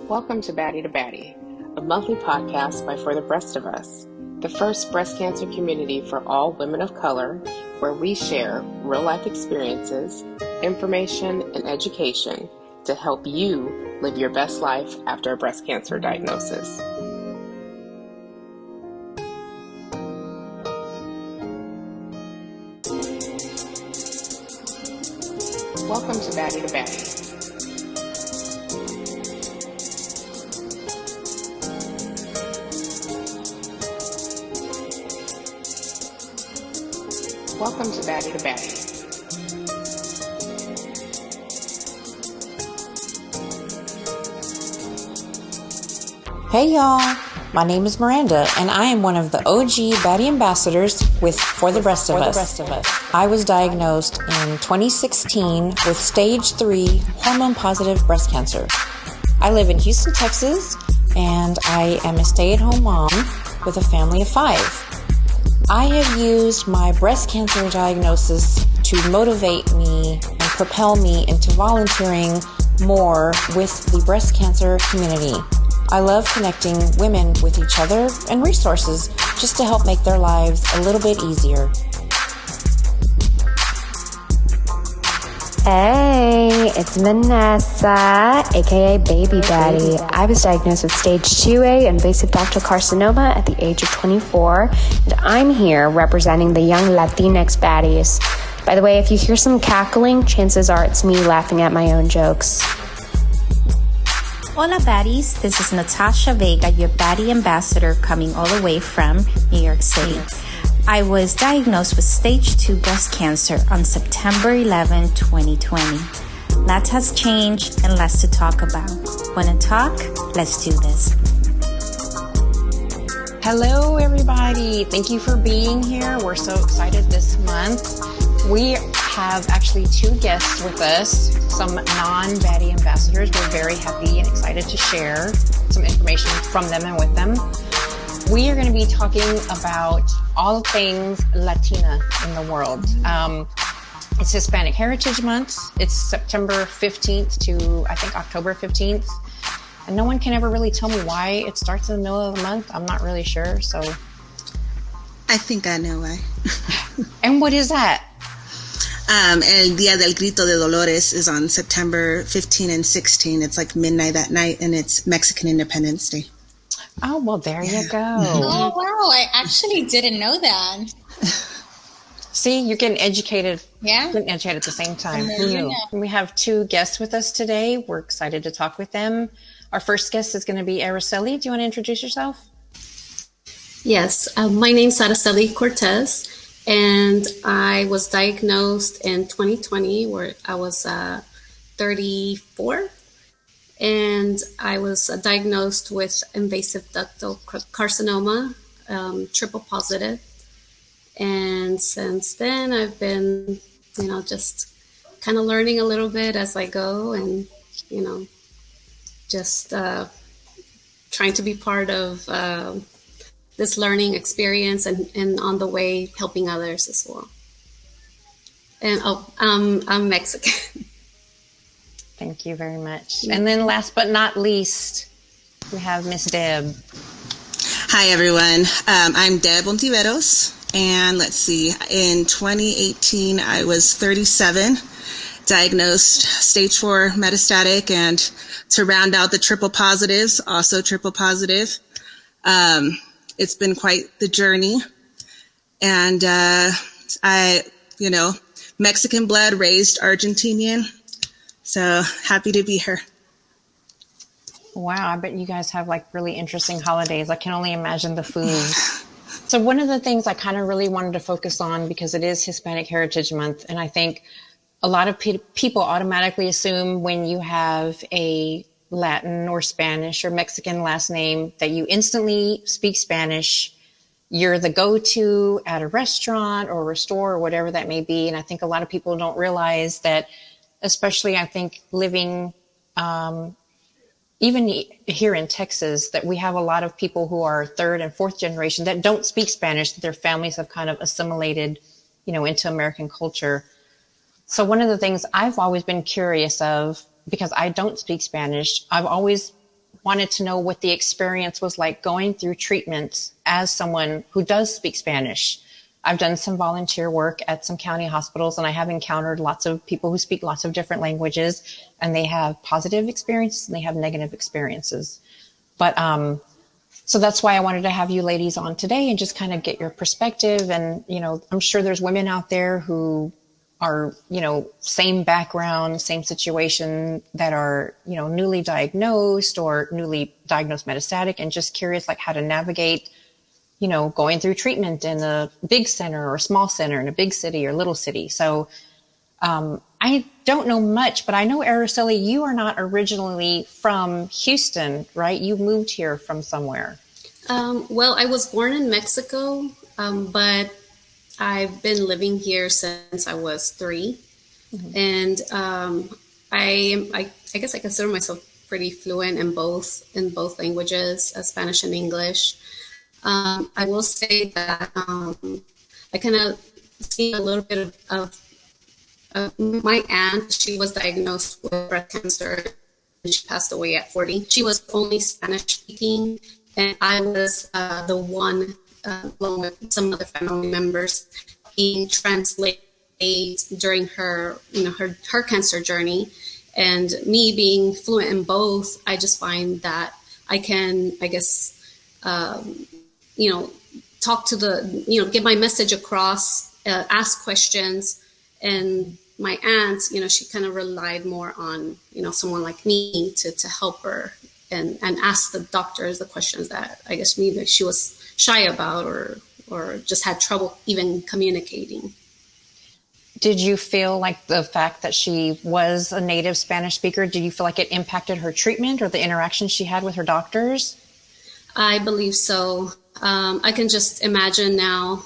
Welcome to Baddie, a monthly podcast by For the Breast of Us, the first breast cancer community for all women of color, where we share real-life experiences, information, and education to help you live your best life after a breast cancer diagnosis. Welcome to Baddie. Welcome to Baddie. Hey y'all, my name is Miranda and I am one of the OG Baddie ambassadors with For the Breast of Us. I was diagnosed in 2016 with stage 3 hormone positive breast cancer. I live in Houston, Texas, and I am a stay-at-home mom with a family of 5. I have used my breast cancer diagnosis to motivate me and propel me into volunteering more with the breast cancer community. I love connecting women with each other and resources just to help make their lives a little bit easier. Hey, it's Vanessa, aka Baby Baddie. I was diagnosed with stage 2A invasive ductal carcinoma at the age of 24, and I'm here representing the young Latinx baddies. By the way, if you hear some cackling, chances are it's me laughing at my own jokes. Hola baddies, this is Natasha Vega, your Baddie ambassador coming all the way from New York City. I was diagnosed with stage 2 breast cancer on September 11, 2020. Lots has changed and lots to talk about. Wanna talk? Let's do this. Hello everybody, thank you for being here. We're so excited this month. We have actually 2 guests with us, some non-Baddie ambassadors. We're very happy and excited to share some information from them and with them. We are going to be talking about all things Latina in the world. It's Hispanic Heritage Month. It's September 15th to, I think, October 15th. And no one can ever really tell me why it starts in the middle of the month. I'm not really sure, so. I think I know why. And what is that? El Día del Grito de Dolores is on September 15 and 16. It's like midnight that night, and it's Mexican Independence Day. Oh, well, there you go. Oh, wow. I actually didn't know that. See, you're getting educated. Yeah. Getting educated at the same time. Who knew? We have 2 guests with us today. We're excited to talk with them. Our first guest is going to be Araceli. Do you want to introduce yourself? Yes. My name's Araceli Cortez, and I was diagnosed in 2020 where I was 34. And I was diagnosed with invasive ductal carcinoma, triple positive. And since then, I've been, just kind of learning a little bit as I go and, just trying to be part of this learning experience and on the way helping others as well. And I'm Mexican. Thank you very much. And then last but not least, we have Miss Deb. Hi, everyone. I'm Deb Ontiveros. And let's see, in 2018, I was 37, diagnosed stage 4 metastatic. And to round out the triple positives, also triple positive. It's been quite the journey. And Mexican blood, raised Argentinian. So happy to be here. Wow, I bet you guys have like really interesting holidays. I can only imagine the food. So one of the things I kind of really wanted to focus on, because it is Hispanic Heritage Month, and I think a lot of people automatically assume when you have a Latin or Spanish or Mexican last name that you instantly speak Spanish. You're the go-to at a restaurant or a store or whatever that may be. And I think a lot of people don't realize that, especially I think living even here in Texas, that we have a lot of people who are 3rd and 4th generation that don't speak Spanish, that their families have kind of assimilated, into American culture. So one of the things I've always been curious of, because I don't speak Spanish, I've always wanted to know what the experience was like going through treatment as someone who does speak Spanish. I've done some volunteer work at some county hospitals, and I have encountered lots of people who speak lots of different languages, and they have positive experiences and they have negative experiences. But so that's why I wanted to have you ladies on today and just kind of get your perspective. And, you know, I'm sure there's women out there who are, you know, same background, same situation, that are, you know, newly diagnosed or newly diagnosed metastatic, and just curious like how to navigate, you know, going through treatment in a big center or a small center, in a big city or little city. So I don't know much, but I know, Araceli, you are not originally from Houston, right? You moved here from somewhere. Well, I was born in Mexico, but I've been living here since I was 3. Mm-hmm. And I guess I consider myself pretty fluent in both languages, Spanish and English. I will say that I kind of see a little bit of my aunt. She was diagnosed with breast cancer and she passed away at 40. She was only Spanish speaking, and I was the one, along with some other family members, being translated during her, you know, her cancer journey. And me being fluent in both, I just find that I can, I guess, you know, talk to the, you know, get my message across, ask questions. And my aunt, you know, she kind of relied more on, you know, someone like me to help her and ask the doctors the questions that I guess maybe she was shy about or just had trouble even communicating. Did you feel like the fact that she was a native Spanish speaker, did you feel like it impacted her treatment or the interactions she had with her doctors? I believe so. I can just imagine now,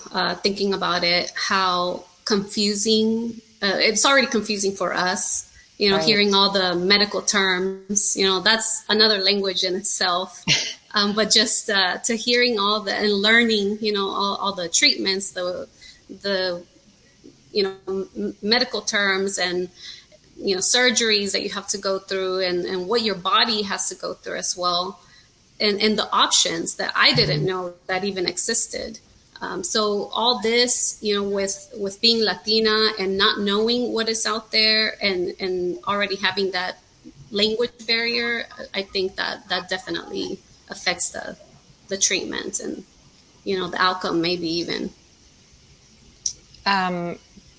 thinking about it, how confusing, it's already confusing for us, you know, right. Hearing all the medical terms, you know, that's another language in itself. But just to hearing all the, and learning, you know, all the treatments, the you know, medical terms and, you know, surgeries that you have to go through and what your body has to go through as well. And the options that I didn't know that even existed. So all this, you know, with being Latina and not knowing what is out there and already having that language barrier, I think that definitely affects the treatment and, you know, the outcome maybe even.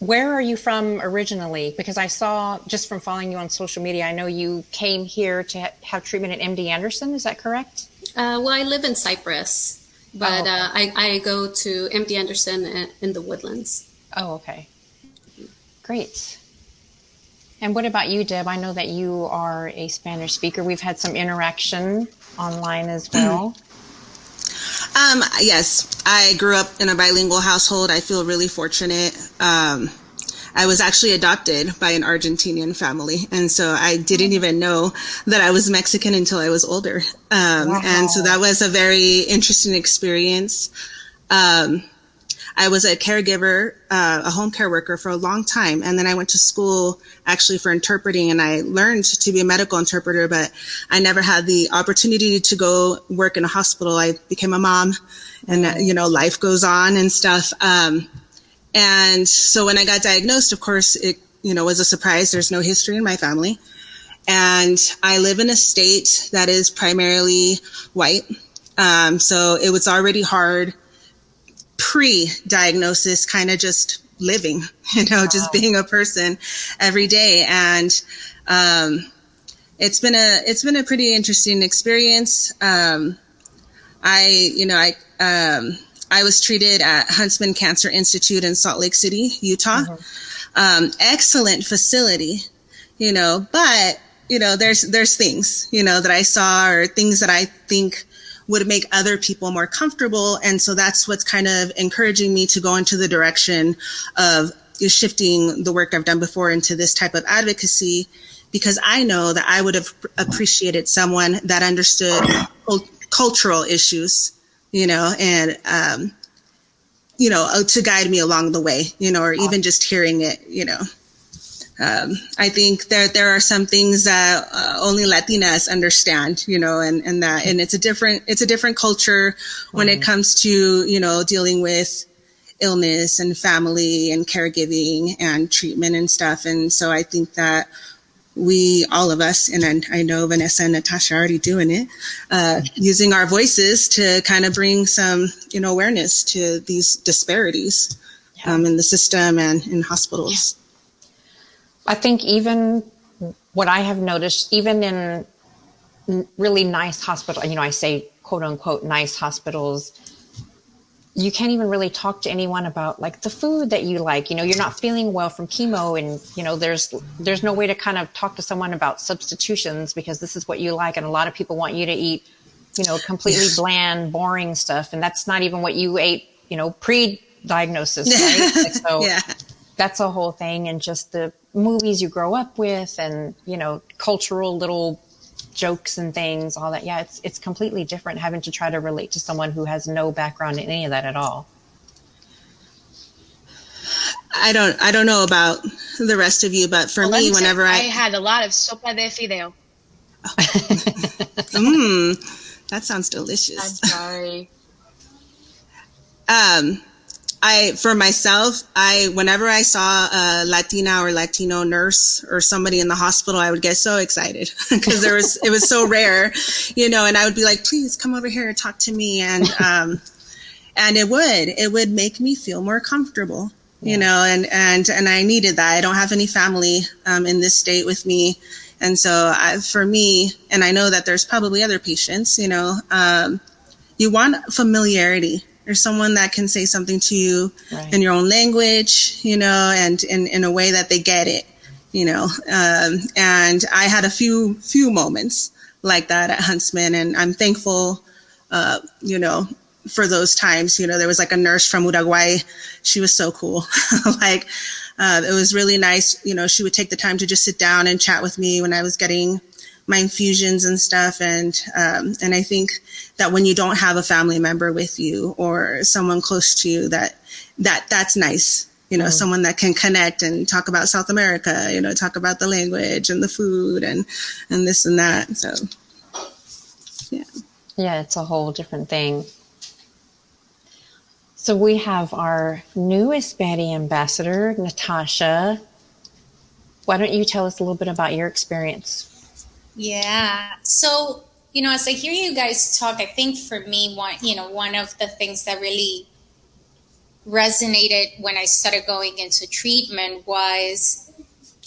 Where are you from originally? Because I saw, just from following you on social media, I know you came here to have treatment at MD Anderson. Is that correct? Well, I live in Cypress, but okay. I go to MD Anderson in the Woodlands. Oh, okay. Great. And what about you, Deb? I know that you are a Spanish speaker. We've had some interaction online as well. Yes, I grew up in a bilingual household. I feel really fortunate. I was actually adopted by an Argentinian family. And so I didn't even know that I was Mexican until I was older. Wow. And so that was a very interesting experience. I was a caregiver, a home care worker for a long time. And then I went to school actually for interpreting, and I learned to be a medical interpreter, but I never had the opportunity to go work in a hospital. I became a mom and, you know, life goes on and stuff. And so when I got diagnosed, of course, it, you know, was a surprise. There's no history in my family. And I live in a state that is primarily white. So it was already hard pre-diagnosis, kind of just living, you know, just being a person every day. And it's been a pretty interesting experience. I was treated at Huntsman Cancer Institute in Salt Lake City, Utah. Excellent facility, you know, but, you know, there's things, you know, that I saw or things that I think would make other people more comfortable. And so that's what's kind of encouraging me to go into the direction of shifting the work I've done before into this type of advocacy, because I know that I would have appreciated someone that understood cultural issues, you know, and, you know, to guide me along the way, you know, or even just hearing it, you know. I think that there are some things that only Latinas understand, and it's a different culture when it comes to, dealing with illness and family and caregiving and treatment and stuff. And so I think that all of us, and I know Vanessa and Natasha are already doing it, using our voices to kind of bring some, awareness to these disparities in the system and in hospitals. I think even what I have noticed, even in really nice hospitals, I say quote unquote nice hospitals, you can't even really talk to anyone about like the food that you like. You're not feeling well from chemo, and there's no way to kind of talk to someone about substitutions because this is what you like, and a lot of people want you to eat completely bland, boring stuff, and that's not even what you ate pre-diagnosis, right? So that's a whole thing. And just the movies you grow up with, and cultural little jokes and things, all that. Yeah, it's completely different having to try to relate to someone who has no background in any of that at all. I don't know about the rest of you, but for me, whenever I had a lot of sopa de fideo. That sounds delicious. I'm sorry. For myself, whenever I saw a Latina or Latino nurse or somebody in the hospital, I would get so excited because it was so rare, and I would be like, please come over here and talk to me. And it would make me feel more comfortable, and I needed that. I don't have any family, in this state with me. And so for me, and I know that there's probably other patients, you want familiarity. Or someone that can say something to you in your own language, and in a way that they get it, and I had a few moments like that at Huntsman, and I'm thankful, for those times. There was like a nurse from Uruguay. She was so cool. It was really nice. She would take the time to just sit down and chat with me when I was getting my infusions and stuff. And I think that when you don't have a family member with you or someone close to you, that's nice. Someone that can connect and talk about South America, talk about the language and the food and this and that. So, yeah. Yeah, it's a whole different thing. So we have our newest Baddie ambassador, Natasha. Why don't you tell us a little bit about your experience? Yeah. So, as I hear you guys talk, I think for me, one of the things that really resonated when I started going into treatment was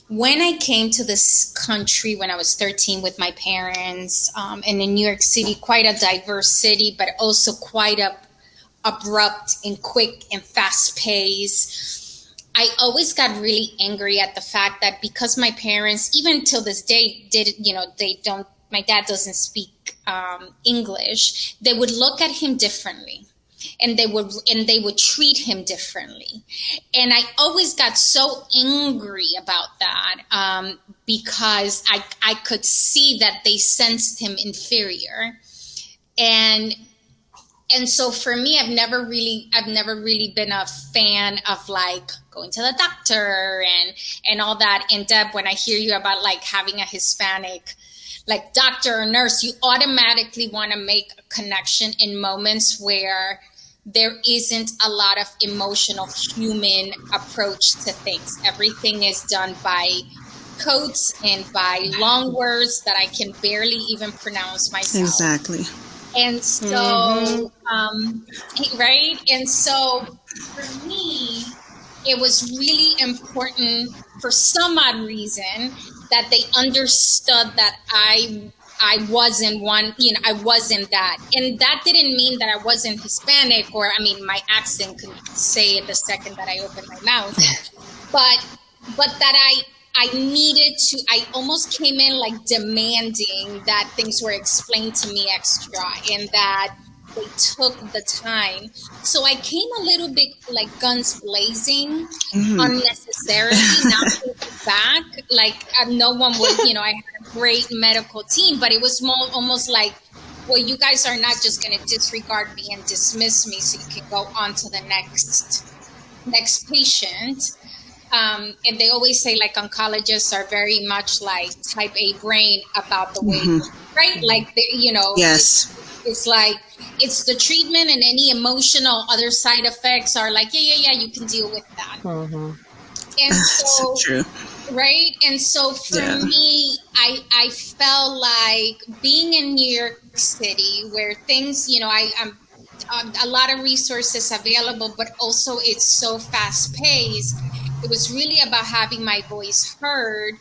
when I came to this country when I was 13 with my parents, and in New York City, quite a diverse city, but also quite abrupt and quick and fast paced. I always got really angry at the fact that because my parents, even till this day, my dad doesn't speak English, they would look at him differently. And they would treat him differently. And I always got so angry about that because I could see that they sensed him inferior. And so for me, I've never really been a fan of like going to the doctor and all that. And Deb, when I hear you about like having a Hispanic like doctor or nurse, you automatically want to make a connection in moments where there isn't a lot of emotional human approach to things. Everything is done by codes and by long words that I can barely even pronounce myself. Exactly. And so, right? And so for me, it was really important for some odd reason that they understood that I wasn't one, I wasn't that. And that didn't mean that I wasn't Hispanic or, my accent could say it the second that I opened my mouth. But that I almost came in like demanding that things were explained to me extra and that they took the time. So I came a little bit like guns blazing, unnecessarily, not thinking back. Like no one would, I had a great medical team, but it was more almost like, well, you guys are not just going to disregard me and dismiss me so you can go on to the next patient. and they always say like oncologists are very much like type A brain about the way, right? Like, Yes. It's like, it's the treatment, and any emotional other side effects are like, yeah, you can deal with that. And so, True. right? And so for me, I felt like being in New York City, where things, I'm a lot of resources available, but also it's so fast paced. It was really about having my voice heard.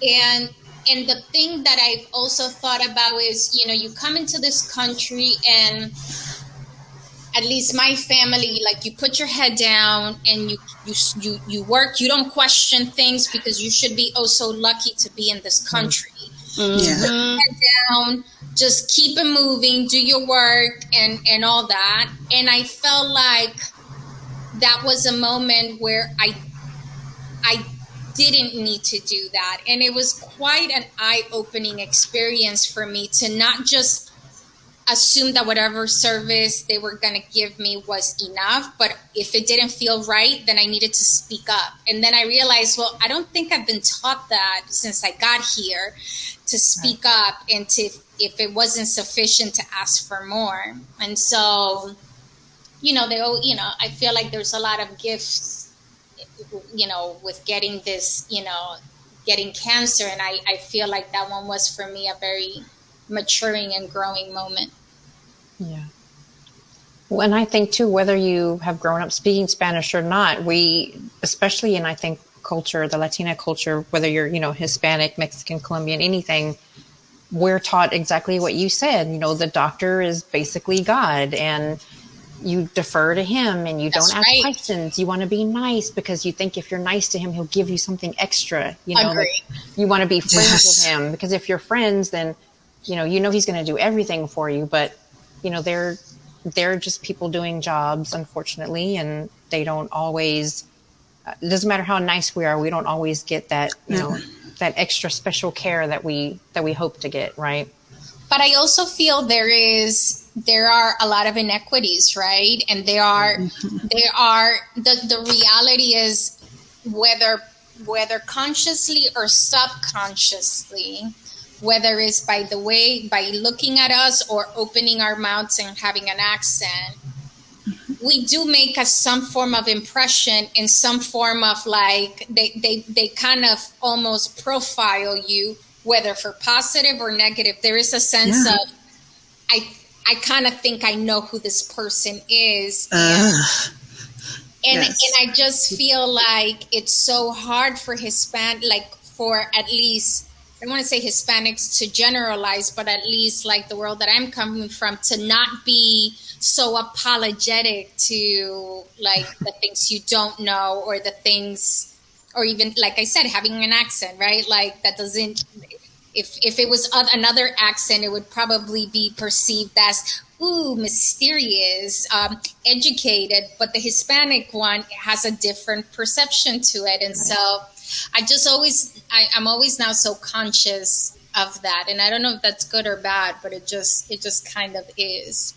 And the thing that I've also thought about is, you come into this country, and at least my family, like, you put your head down and you work. You don't question things, because you should be oh so lucky to be in this country. Put your head down, just keep it moving, do your work, and all that. And I felt like that was a moment where I didn't need to do that. And it was quite an eye-opening experience for me to not just assume that whatever service they were going to give me was enough, but if it didn't feel right, then I needed to speak up. And then I realized, well, I don't think I've been taught that since I got here, to speak up, and to, if it wasn't sufficient, to ask for more. And so, I feel like there's a lot of gifts, with getting this, getting cancer. And I feel like that one was for me a very maturing and growing moment. Yeah. Well, and I think too, whether you have grown up speaking Spanish or not, we, especially in, I think, culture, the Latina culture, whether you're, Hispanic, Mexican, Colombian, anything, we're taught exactly what you said. The doctor is basically God, and you defer to him, and you don't ask questions. You want to be nice because you think if you're nice to him, he'll give you something extra. Like, you want to be friends with him, because if you're friends, then he's going to do everything for you. But they're just people doing jobs, unfortunately, and they don't always. It doesn't matter how nice we are, we don't always get that that extra special care that we hope to get, right? But I also feel there are a lot of inequities, right? And there are the reality is, whether consciously or subconsciously, whether it's by looking at us or opening our mouths and having an accent, we do make some form of impression, in some form of, like, they kind of almost profile you, whether for positive or negative. There is a sense of, I kind of think I know who this person is. And I just feel like it's so hard for for at least, I don't want to say Hispanics to generalize, but at least like the world that I'm coming from, to not be so apologetic to, like, the things you don't know, or the things, or even, like I said, having an accent, right? Like, that doesn't, if it was another accent, it would probably be perceived as, ooh, mysterious, educated, but the Hispanic one has a different perception to it. And so I'm always now so conscious of that. And I don't know if that's good or bad, but it just kind of is.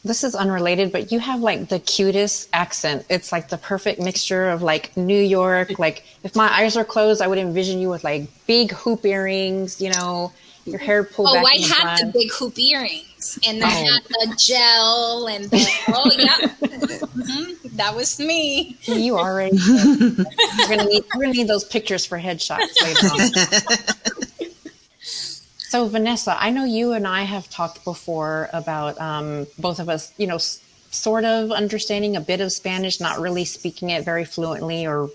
This is unrelated, but you have like the cutest accent. It's like the perfect mixture of like New York. Like, if my eyes are closed, I would envision you with like big hoop earrings, your hair pulled back. Oh, I had the big hoop earrings, and I had the gel, and that was me. You already. We're gonna need those pictures for headshots later on. So Vanessa, I know you and I have talked before about both of us, sort of understanding a bit of Spanish, not really speaking it very fluently, or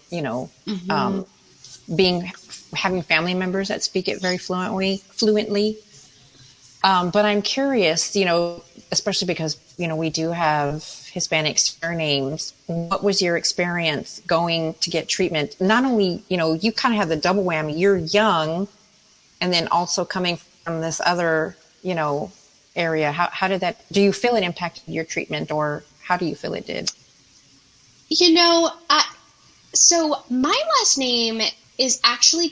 having family members that speak it very fluently. But I'm curious, especially because we do have Hispanic surnames. What was your experience going to get treatment? Not only you kind of have the double whammy. You're young. And then also coming from this other, area, how did that, do you feel it impacted your treatment, or how do you feel it did? So my last name is actually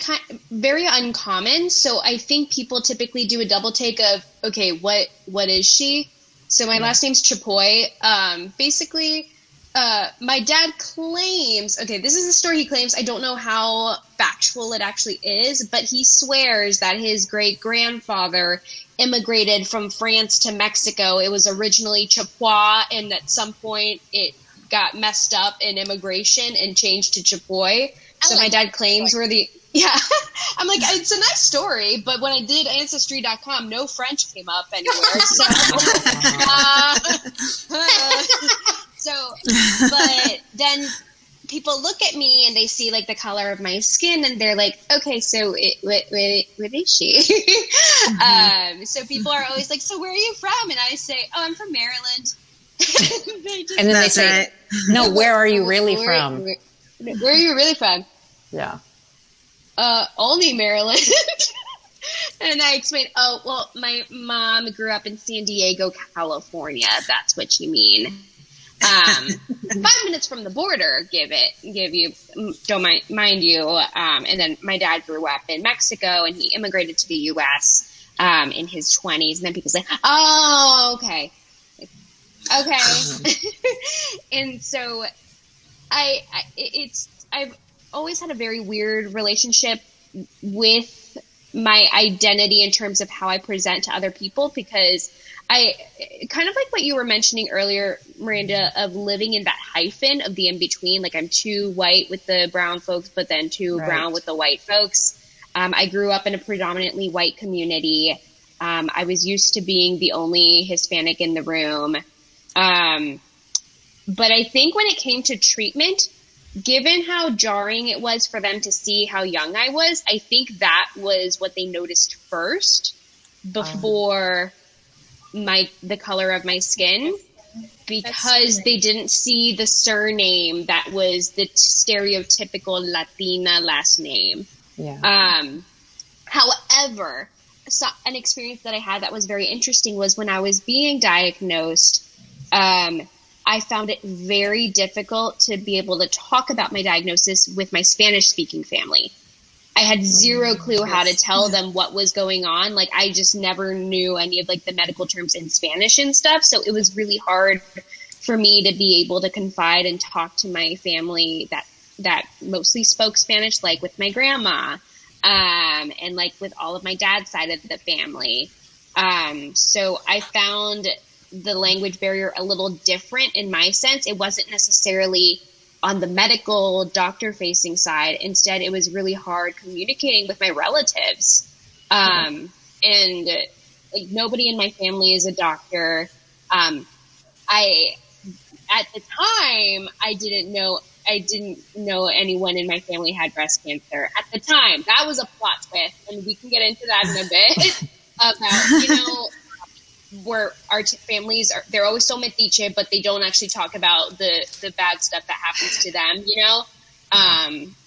very uncommon. So I think people typically do a double take of, okay, what is she? So my last name's Chapoy. Basically, My dad claims, okay, this is the story he claims. I don't know how factual it actually is, but he swears that his great-grandfather immigrated from France to Mexico. It was originally Chapois, and at some point it got messed up in immigration and changed to Chapoy. So my dad claims we're the... Yeah, I'm like, it's a nice story, but when I did Ancestry.com, no French came up anywhere. But then people look at me and they see like the color of my skin and they're like, okay, so what is she? So people are always like, so where are you from? And I say, oh, I'm from Maryland. And then they say, right. No, where are you really from? Where are you really from? Yeah. Only Maryland. And I explained, oh, well, my mom grew up in San Diego, California. That's what you mean. 5 minutes from the border, mind you. And then my dad grew up in Mexico and he immigrated to the U.S. In his 20s. And then people say, oh, okay. Okay. And so I've always had a very weird relationship with my identity in terms of how I present to other people, because I kind of like what you were mentioning earlier, Miranda, of living in that hyphen of the in-between. Like I'm too white with the brown folks, but then too brown with the white folks. I grew up in a predominantly white community. I was used to being the only Hispanic in the room. But I think when it came to treatment, given how jarring it was for them to see how young I was, I think that was what they noticed first before the color of my skin, because they didn't see the surname that was the stereotypical Latina last name. Yeah. However, an experience that I had that was very interesting was when I was being diagnosed, I found it very difficult to be able to talk about my diagnosis with my Spanish-speaking family. I had zero clue how to tell them what was going on. Like, I just never knew any of like the medical terms in Spanish and stuff. So it was really hard for me to be able to confide and talk to my family that mostly spoke Spanish, like with my grandma, and like with all of my dad's side of the family. So I found the language barrier a little different in my sense. It wasn't necessarily on the medical doctor facing side. Instead, it was really hard communicating with my relatives. And like nobody in my family is a doctor. At the time, I didn't know anyone in my family had breast cancer. At the time, that was a plot twist, and we can get into that in a bit about, where our families are, they're always so metiche, but they don't actually talk about the bad stuff that happens to them,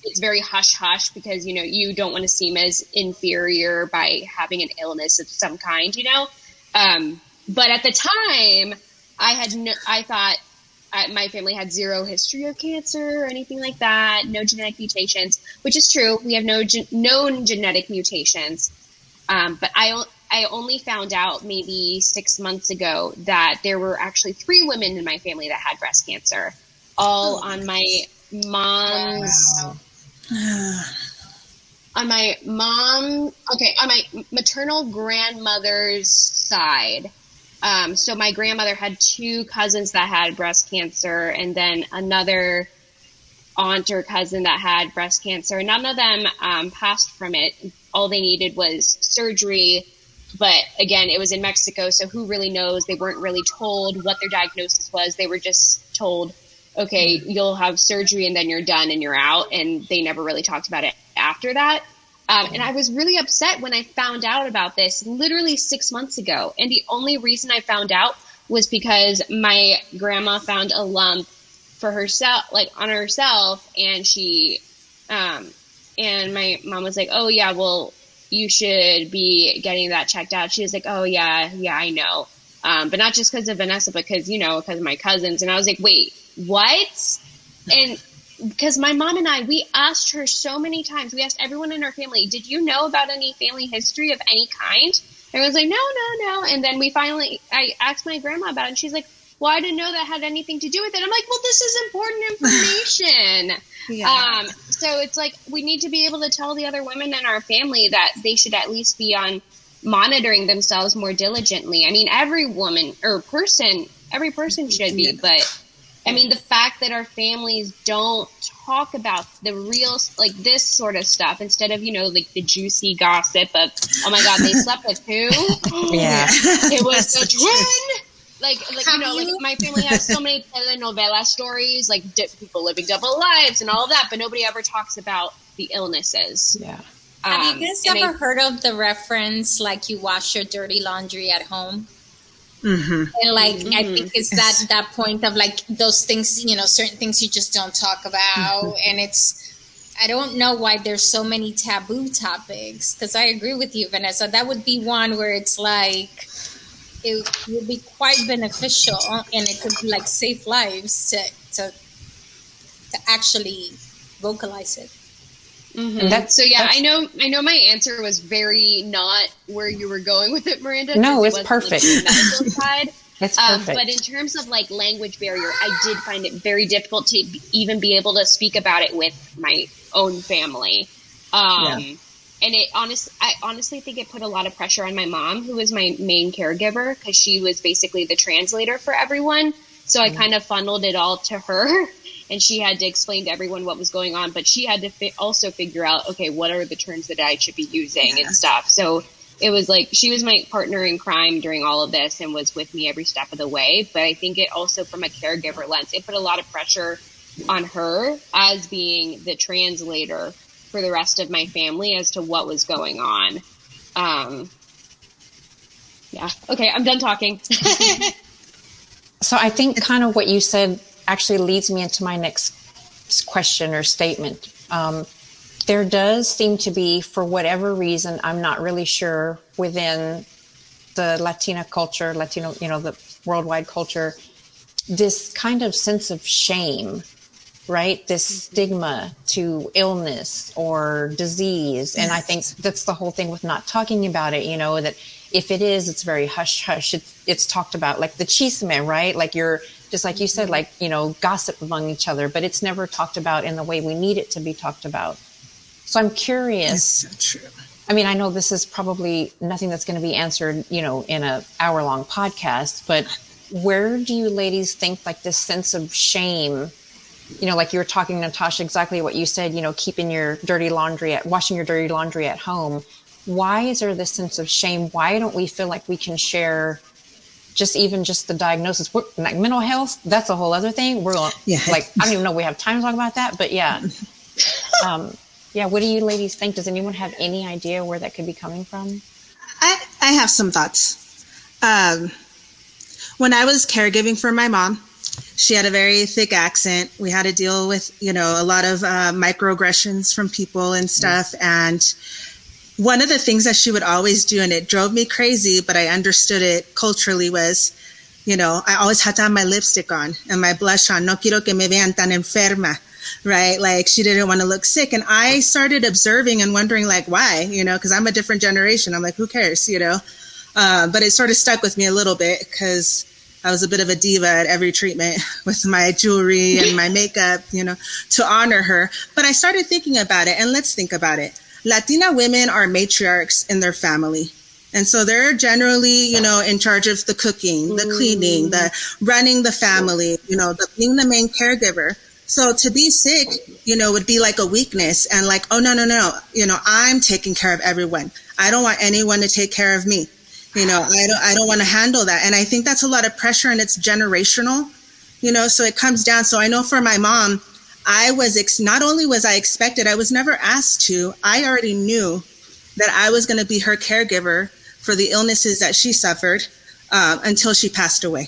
It's very hush-hush because, you don't want to seem as inferior by having an illness of some kind, But at the time, I thought my family had zero history of cancer or anything like that, no genetic mutations, which is true. We have no known genetic mutations. But I only found out maybe 6 months ago that there were actually 3 women in my family that had breast cancer, all on my mom's, on my maternal grandmother's side. So my grandmother had 2 cousins that had breast cancer, and then another aunt or cousin that had breast cancer. None of them passed from it. All they needed was surgery. But again, it was in Mexico, so who really knows? They weren't really told what their diagnosis was. They were just told, okay, you'll have surgery and then you're done and you're out. And they never really talked about it after that. And I was really upset when I found out about this literally 6 months ago. And the only reason I found out was because my grandma found a lump for herself, like on herself. And and my mom was like, oh yeah, well, you should be getting that checked out. She was like, oh yeah, I know. But not just because of Vanessa, but because of my cousins. And I was like, wait, what? And because my mom and we asked her so many times, we asked everyone in our family, did you know about any family history of any kind? Everyone's like, no. And then I asked my grandma about it, and she's like, well, I didn't know that had anything to do with it. I'm like, well, this is important information. So it's like, we need to be able to tell the other women in our family that they should at least be on monitoring themselves more diligently. I mean, every woman or every person should be, but I mean, the fact that our families don't talk about the real, like this sort of stuff instead of, like the juicy gossip of, oh my God, they slept with who? It was a twin. Like my family has so many telenovela stories, like people living double lives and all of that, but nobody ever talks about the illnesses. Yeah. Have you guys ever heard of the reference, like you wash your dirty laundry at home? Mm-hmm. And like, I think it's that point of like those things, certain things you just don't talk about. And I don't know why there's so many taboo topics, because I agree with you, Vanessa. That would be one where it's like, it would be quite beneficial and it could like save lives to actually vocalize it. Mm-hmm. I know my answer was very not where you were going with it, Miranda. No, it's perfect. Like, the medical side. It's perfect. But in terms of like language barrier, I did find it very difficult to even be able to speak about it with my own family. And I honestly think it put a lot of pressure on my mom, who was my main caregiver, because she was basically the translator for everyone. So I kind of funneled it all to her, and she had to explain to everyone what was going on. But she had to also figure out, okay, what are the terms that I should be using and stuff. So it was like she was my partner in crime during all of this and was with me every step of the way. But I think it also, from a caregiver lens, it put a lot of pressure on her as being the translator for the rest of my family as to what was going on. Okay, I'm done talking. So I think kind of what you said actually leads me into my next question or statement. There does seem to be, for whatever reason, I'm not really sure, within the Latina culture, Latino, the worldwide culture, this kind of sense of shame, right? This stigma to illness or disease. And I think that's the whole thing with not talking about it, that if it is, it's very hush hush. It's talked about like the chisme, right? Like you're just like you said, like, gossip among each other, but it's never talked about in the way we need it to be talked about. So I'm curious. That's so true. I mean, I know this is probably nothing that's going to be answered, in an hour-long podcast, but where do you ladies think like this sense of shame, like you were talking, Natasha, exactly what you said, keeping your dirty laundry washing your dirty laundry at home. Why is there this sense of shame? Why don't we feel like we can share just the diagnosis? Like mental health, that's a whole other thing. We're like, I don't even know if we have time to talk about that, but yeah. What do you ladies think? Does anyone have any idea where that could be coming from? I have some thoughts. When I was caregiving for my mom, she had a very thick accent. We had to deal with, a lot of microaggressions from people and stuff. And one of the things that she would always do, and it drove me crazy, but I understood it culturally, was, I always had to have my lipstick on and my blush on. No quiero que me vean tan enferma, right? Like she didn't want to look sick. And I started observing and wondering like, why, because I'm a different generation. I'm like, who cares, but it sort of stuck with me a little bit because I was a bit of a diva at every treatment with my jewelry and my makeup, to honor her. But I started thinking about it, and let's think about it. Latina women are matriarchs in their family. And so they're generally, in charge of the cooking, the cleaning, the running the family, the being the main caregiver. So to be sick, would be like a weakness and like, oh, no. I'm taking care of everyone. I don't want anyone to take care of me. I don't want to handle that. And I think that's a lot of pressure, and it's generational, so it comes down. So I know for my mom, I was not only was I expected, I was never asked to. I already knew that I was going to be her caregiver for the illnesses that she suffered until she passed away.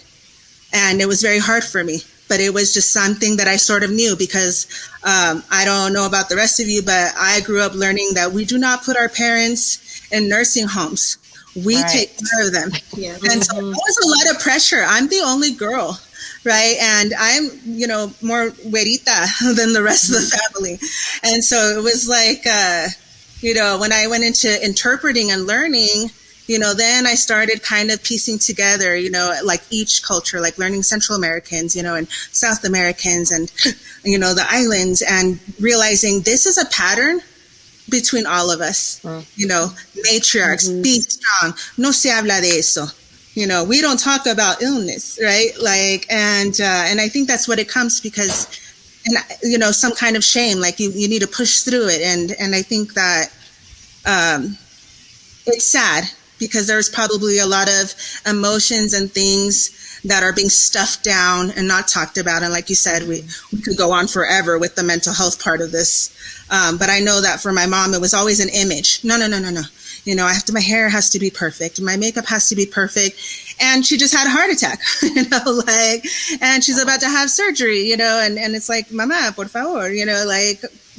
And it was very hard for me, but it was just something that I sort of knew because I don't know about the rest of you, but I grew up learning that we do not put our parents in nursing homes. We take care of them. Yeah. And so there was a lot of pressure. I'm the only girl, right? And I'm, more güerita than the rest of the family. And so it was like, when I went into interpreting and learning, then I started kind of piecing together, like each culture, like learning Central Americans, and South Americans and, the islands, and realizing this is a pattern between all of us, matriarchs, be strong, no se habla de eso. We don't talk about illness, right? Like, and I think that's what it comes because, some kind of shame, like you need to push through it. And I think that, it's sad because there's probably a lot of emotions and things that are being stuffed down and not talked about. And like you said, we could go on forever with the mental health part of this. But I know that for my mom, it was always an image. No. My hair has to be perfect. My makeup has to be perfect. And she just had a heart attack, and she's about to have surgery, and it's like, mama, por favor,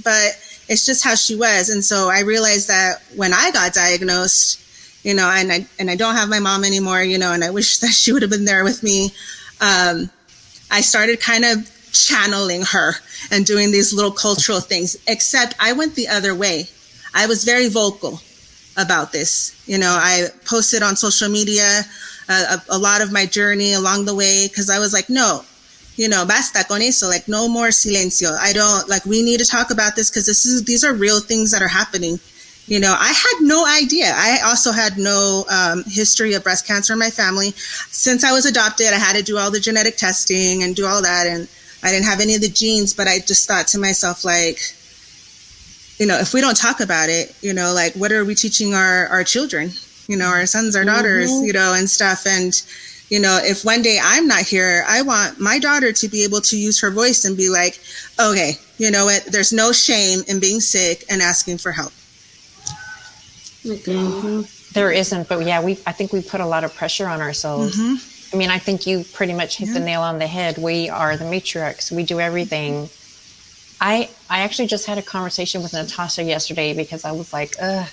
but it's just how she was. And so I realized that when I got diagnosed, and I don't have my mom anymore, and I wish that she would have been there with me. I started kind of channeling her and doing these little cultural things, except I went the other way. I was very vocal about this. I posted on social media a lot of my journey along the way, because I was like, no, basta con eso, like no more silencio. I don't, like, we need to talk about this because these are real things that are happening. I had no idea. I also had no history of breast cancer in my family. Since I was adopted, I had to do all the genetic testing and do all that. And I didn't have any of the genes, but I just thought to myself, like, if we don't talk about it, like, what are we teaching our children, our sons, our daughters, and stuff. And, if one day I'm not here, I want my daughter to be able to use her voice and be like, okay, you know what? There's no shame in being sick and asking for help. There isn't, but yeah, I think we put a lot of pressure on ourselves. I mean, I think you pretty much hit the nail on the head. We are the matriarchs. We do everything. I actually just had a conversation with Natasha yesterday because I was like, I'm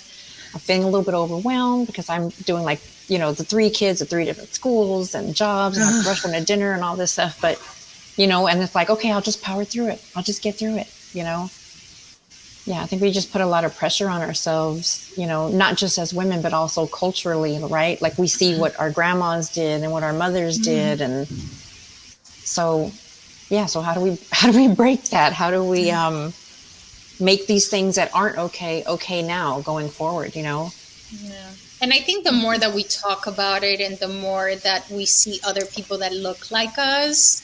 feeling a little bit overwhelmed because I'm doing like, the 3 kids at 3 different schools and jobs and I have to rush them to dinner and all this stuff. But, and it's like, okay, I'll just power through it. I'll just get through it, Yeah, I think we just put a lot of pressure on ourselves, not just as women, but also culturally, right? Like we see what our grandmas did and what our mothers did. And so, so how do we break that? How do we make these things that aren't okay now going forward, Yeah. And I think the more that we talk about it and the more that we see other people that look like us,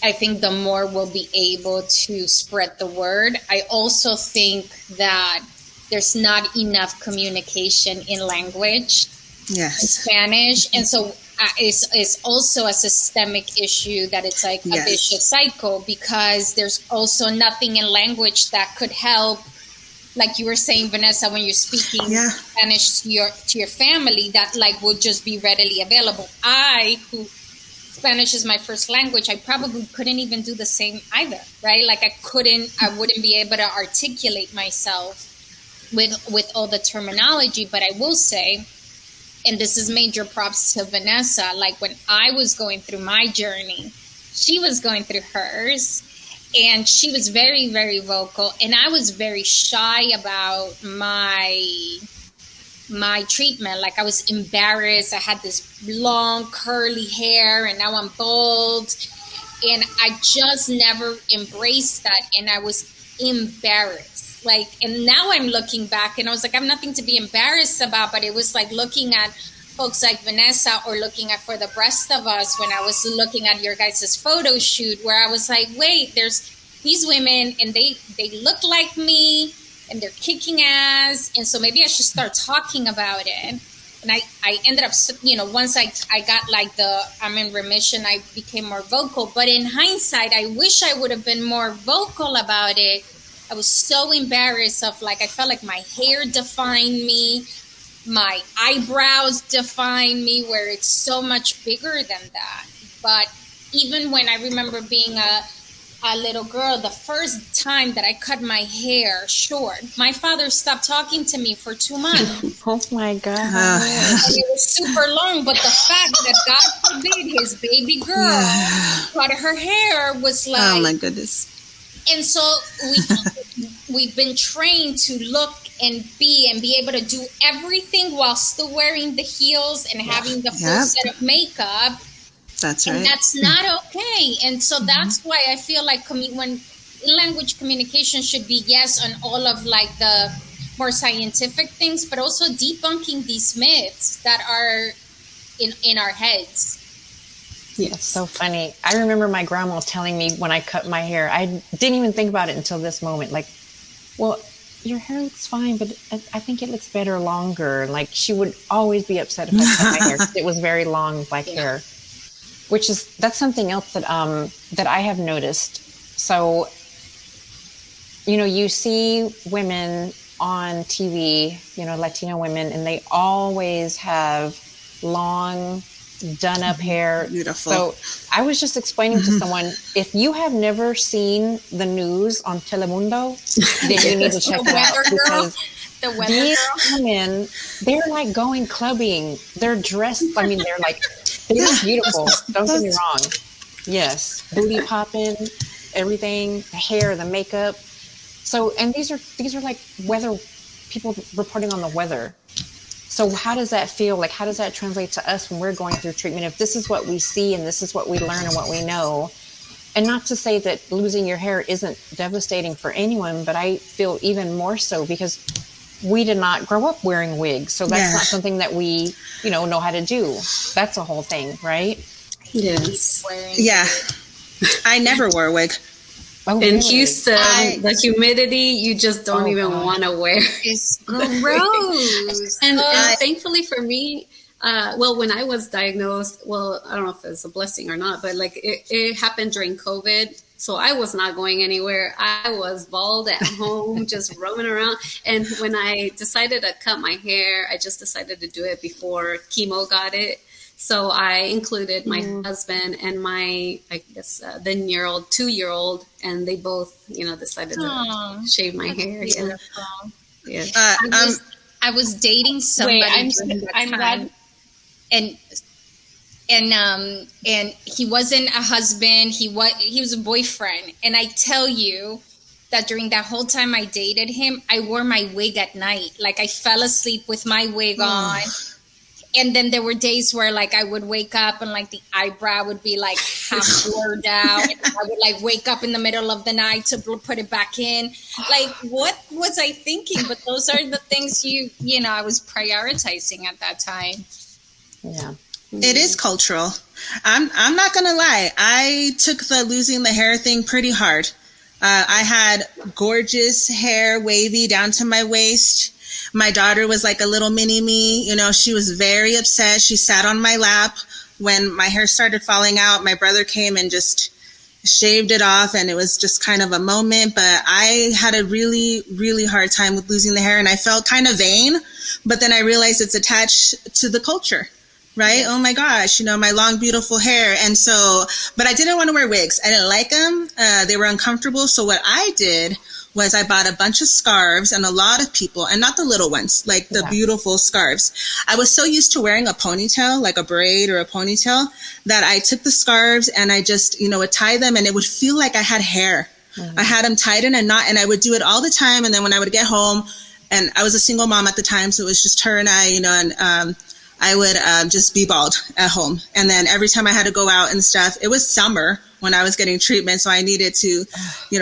I think the more we'll be able to spread the word. I also think that there's not enough communication in language, in Spanish. And so it's also a systemic issue that it's like a vicious cycle because there's also nothing in language that could help. Like you were saying, Vanessa, when you're speaking Spanish to your family, that like would just be readily available. Spanish is my first language. I probably couldn't even do the same either, right? Like I wouldn't be able to articulate myself with all the terminology. But I will say, and this is major props to Vanessa, like when I was going through my journey, she was going through hers. And she was very, very vocal. And I was very shy about my treatment. Like I was embarrassed. I had this long curly hair and now I'm bald. And I just never embraced that. And I was embarrassed. Like, and now I'm looking back and I was like, I have nothing to be embarrassed about. But it was like looking at folks like Vanessa or looking at For the Rest of Us when I was looking at your guys' photo shoot where I was like, wait, there's these women and they look like me and they're kicking ass. And so maybe I should start talking about it. And I ended up, once I got like I'm in remission, I became more vocal. But in hindsight, I wish I would have been more vocal about it. I was so embarrassed of like, I felt like my hair defined me. My eyebrows define me, where it's so much bigger than that. But even when I remember being a little girl, the first time that I cut my hair short, my father stopped talking to me for 2 months. Oh my God. And it was super long, but the fact that God forbid his baby girl cut her hair was like... Oh my goodness. And so we've been trained to look and be able to do everything while still wearing the heels and having the full set of makeup. That's right. And that's not okay. And so that's why I feel like when language communication should be, yes, on all of like the more scientific things, but also debunking these myths that are in our heads. Yeah, so funny. I remember my grandma telling me when I cut my hair, I didn't even think about it until this moment. Like, well, your hair looks fine, but I think it looks better longer. Like, she would always be upset if I cut my hair. It was very long black hair, that's something else that I have noticed. So, you see women on TV, Latina women, and they always have long, done up hair. Beautiful. So I was just explaining to someone, if you have never seen the news on Telemundo, then you need to check it out, because these women, they're like going clubbing. They're dressed, they're beautiful. Don't get me wrong. Yes. Booty popping, everything, the hair, the makeup. So, and these are like weather people reporting on the weather. So how does that feel? Like, how does that translate to us when we're going through treatment? If this is what we see and this is what we learn and what we know, and not to say that losing your hair isn't devastating for anyone, but I feel even more so because we did not grow up wearing wigs. So that's not something that we, know how to do. That's a whole thing, right? Yes. Yeah. I never wore a wig. Oh, in really? Houston, the humidity, you just don't even want to wear. It's gross. and thankfully for me, when I was diagnosed, I don't know if it's a blessing or not, but like it happened during COVID. So I was not going anywhere. I was bald at home, just roaming around. And when I decided to cut my hair, I just decided to do it before chemo got it. So I included my husband and my, then 2-year-old, and they both, decided to shave my hair. Yeah. I was dating somebody I'm glad. And he wasn't a husband. He was a boyfriend. And I tell you that during that whole time I dated him, I wore my wig at night. Like, I fell asleep with my wig on. And then there were days where like I would wake up and like the eyebrow would be like half blurred out. And I would like wake up in the middle of the night to put it back in. Like, what was I thinking? But those are the things I was prioritizing at that time. Yeah. It is cultural. I'm not going to lie. I took the losing the hair thing pretty hard. I had gorgeous hair, wavy down to my waist. My daughter was like a little mini me. She was very upset. She sat on my lap when my hair started falling out. My brother came and just shaved it off, and it was just kind of a moment. But I had a really, really hard time with losing the hair, and I felt kind of vain. But then I realized it's attached to the culture, right? Yeah. Oh my gosh, my long, beautiful hair. And so, but I didn't want to wear wigs. I didn't like them. They were uncomfortable. So what I did was I bought a bunch of scarves, and a lot of people, and not the little ones, like the beautiful scarves. I was so used to wearing a ponytail, like a braid or a ponytail, that I took the scarves and I just, would tie them, and it would feel like I had hair. Mm-hmm. I had them tied in a knot, and I would do it all the time. And then when I would get home, and I was a single mom at the time, so it was just her and I, and I would just be bald at home. And then every time I had to go out and stuff, it was summer when I was getting treatment, so I needed to,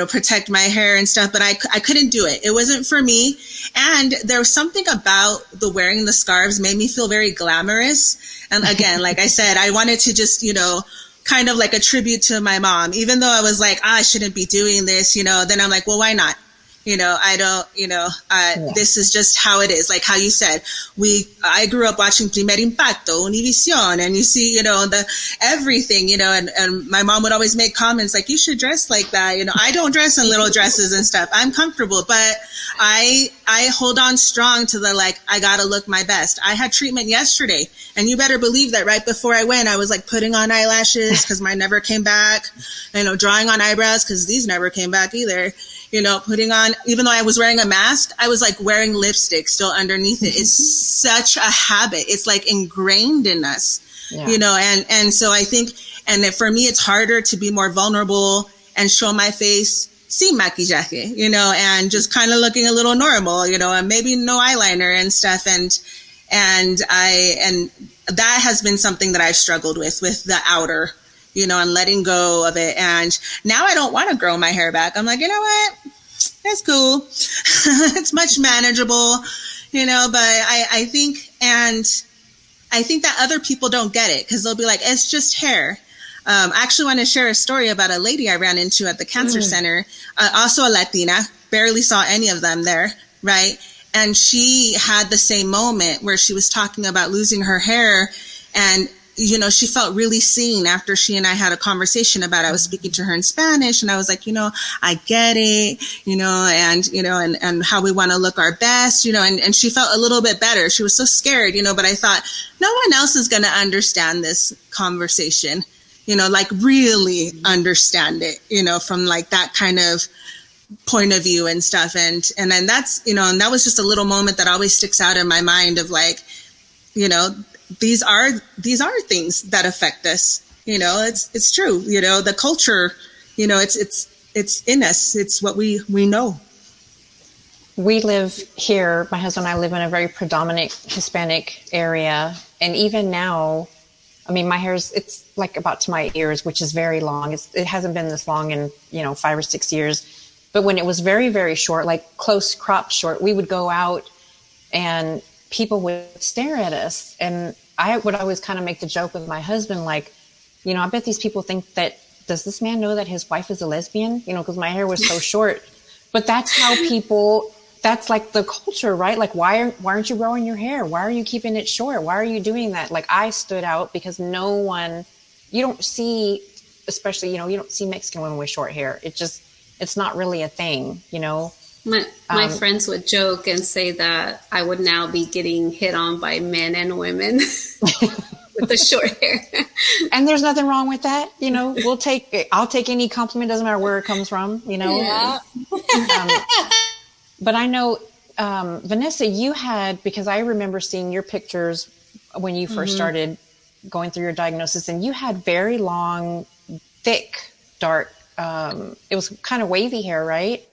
protect my hair and stuff, but I couldn't do it. It wasn't for me. And there was something about the wearing the scarves made me feel very glamorous. And again, like I said, I wanted to just, kind of like a tribute to my mom, even though I was like, I shouldn't be doing this, then I'm like, well, why not? I don't, this is just how it is. Like how you said, I grew up watching Primer Impacto, Univision, and you see, the everything, and my mom would always make comments like, you should dress like that. I don't dress in little dresses and stuff. I'm comfortable, but I hold on strong to the, like, I gotta look my best. I had treatment yesterday, and you better believe that right before I went, I was like putting on eyelashes because mine never came back, drawing on eyebrows because these never came back either. Putting on, even though I was wearing a mask, I was like wearing lipstick still underneath it. It's such a habit. It's like ingrained in us, and so I think, and for me, it's harder to be more vulnerable and show my face sin maquillaje, and just kind of looking a little normal, and maybe no eyeliner and stuff. And that has been something that I've struggled with the outer, and letting go of it. And now I don't want to grow my hair back. I'm like, you know what? It's cool. It's much manageable, but I think that other people don't get it because they'll be like, it's just hair. I actually want to share a story about a lady I ran into at the cancer center, also a Latina, barely saw any of them there, right? And she had the same moment where she was talking about losing her hair, and she felt really seen after she and I had a conversation about it. I was speaking to her in Spanish, and I was like, I get it, and how we want to look our best, and she felt a little bit better. She was so scared, but I thought no one else is going to understand this conversation, like really understand it, from like that kind of point of view and stuff. And then that's, and that was just a little moment that always sticks out in my mind of like, these are things that affect us. It's true. The culture, it's in us. It's what we know. We live here, my husband and I live in a very predominant Hispanic area. And even now, I mean, my hair's, it's like about to my ears, which is very long. It hasn't been this long in, 5 or 6 years. But when it was very, very short, like close crop short, we would go out and people would stare at us. And I would always kind of make the joke with my husband, like, I bet these people think that, does this man know that his wife is a lesbian? Because my hair was so short. But that's how people, that's like the culture, right? Like, why aren't you growing your hair? Why are you keeping it short? Why are you doing that? Like, I stood out because no one, you don't see, especially, you don't see Mexican women with short hair. It's not really a thing, My friends would joke and say that I would now be getting hit on by men and women with the short hair. And there's nothing wrong with that. I'll take any compliment. Doesn't matter where it comes from, Yeah. But I know, Vanessa, you had, because I remember seeing your pictures when you first started going through your diagnosis, and you had very long, thick, dark, it was kind of wavy hair, right?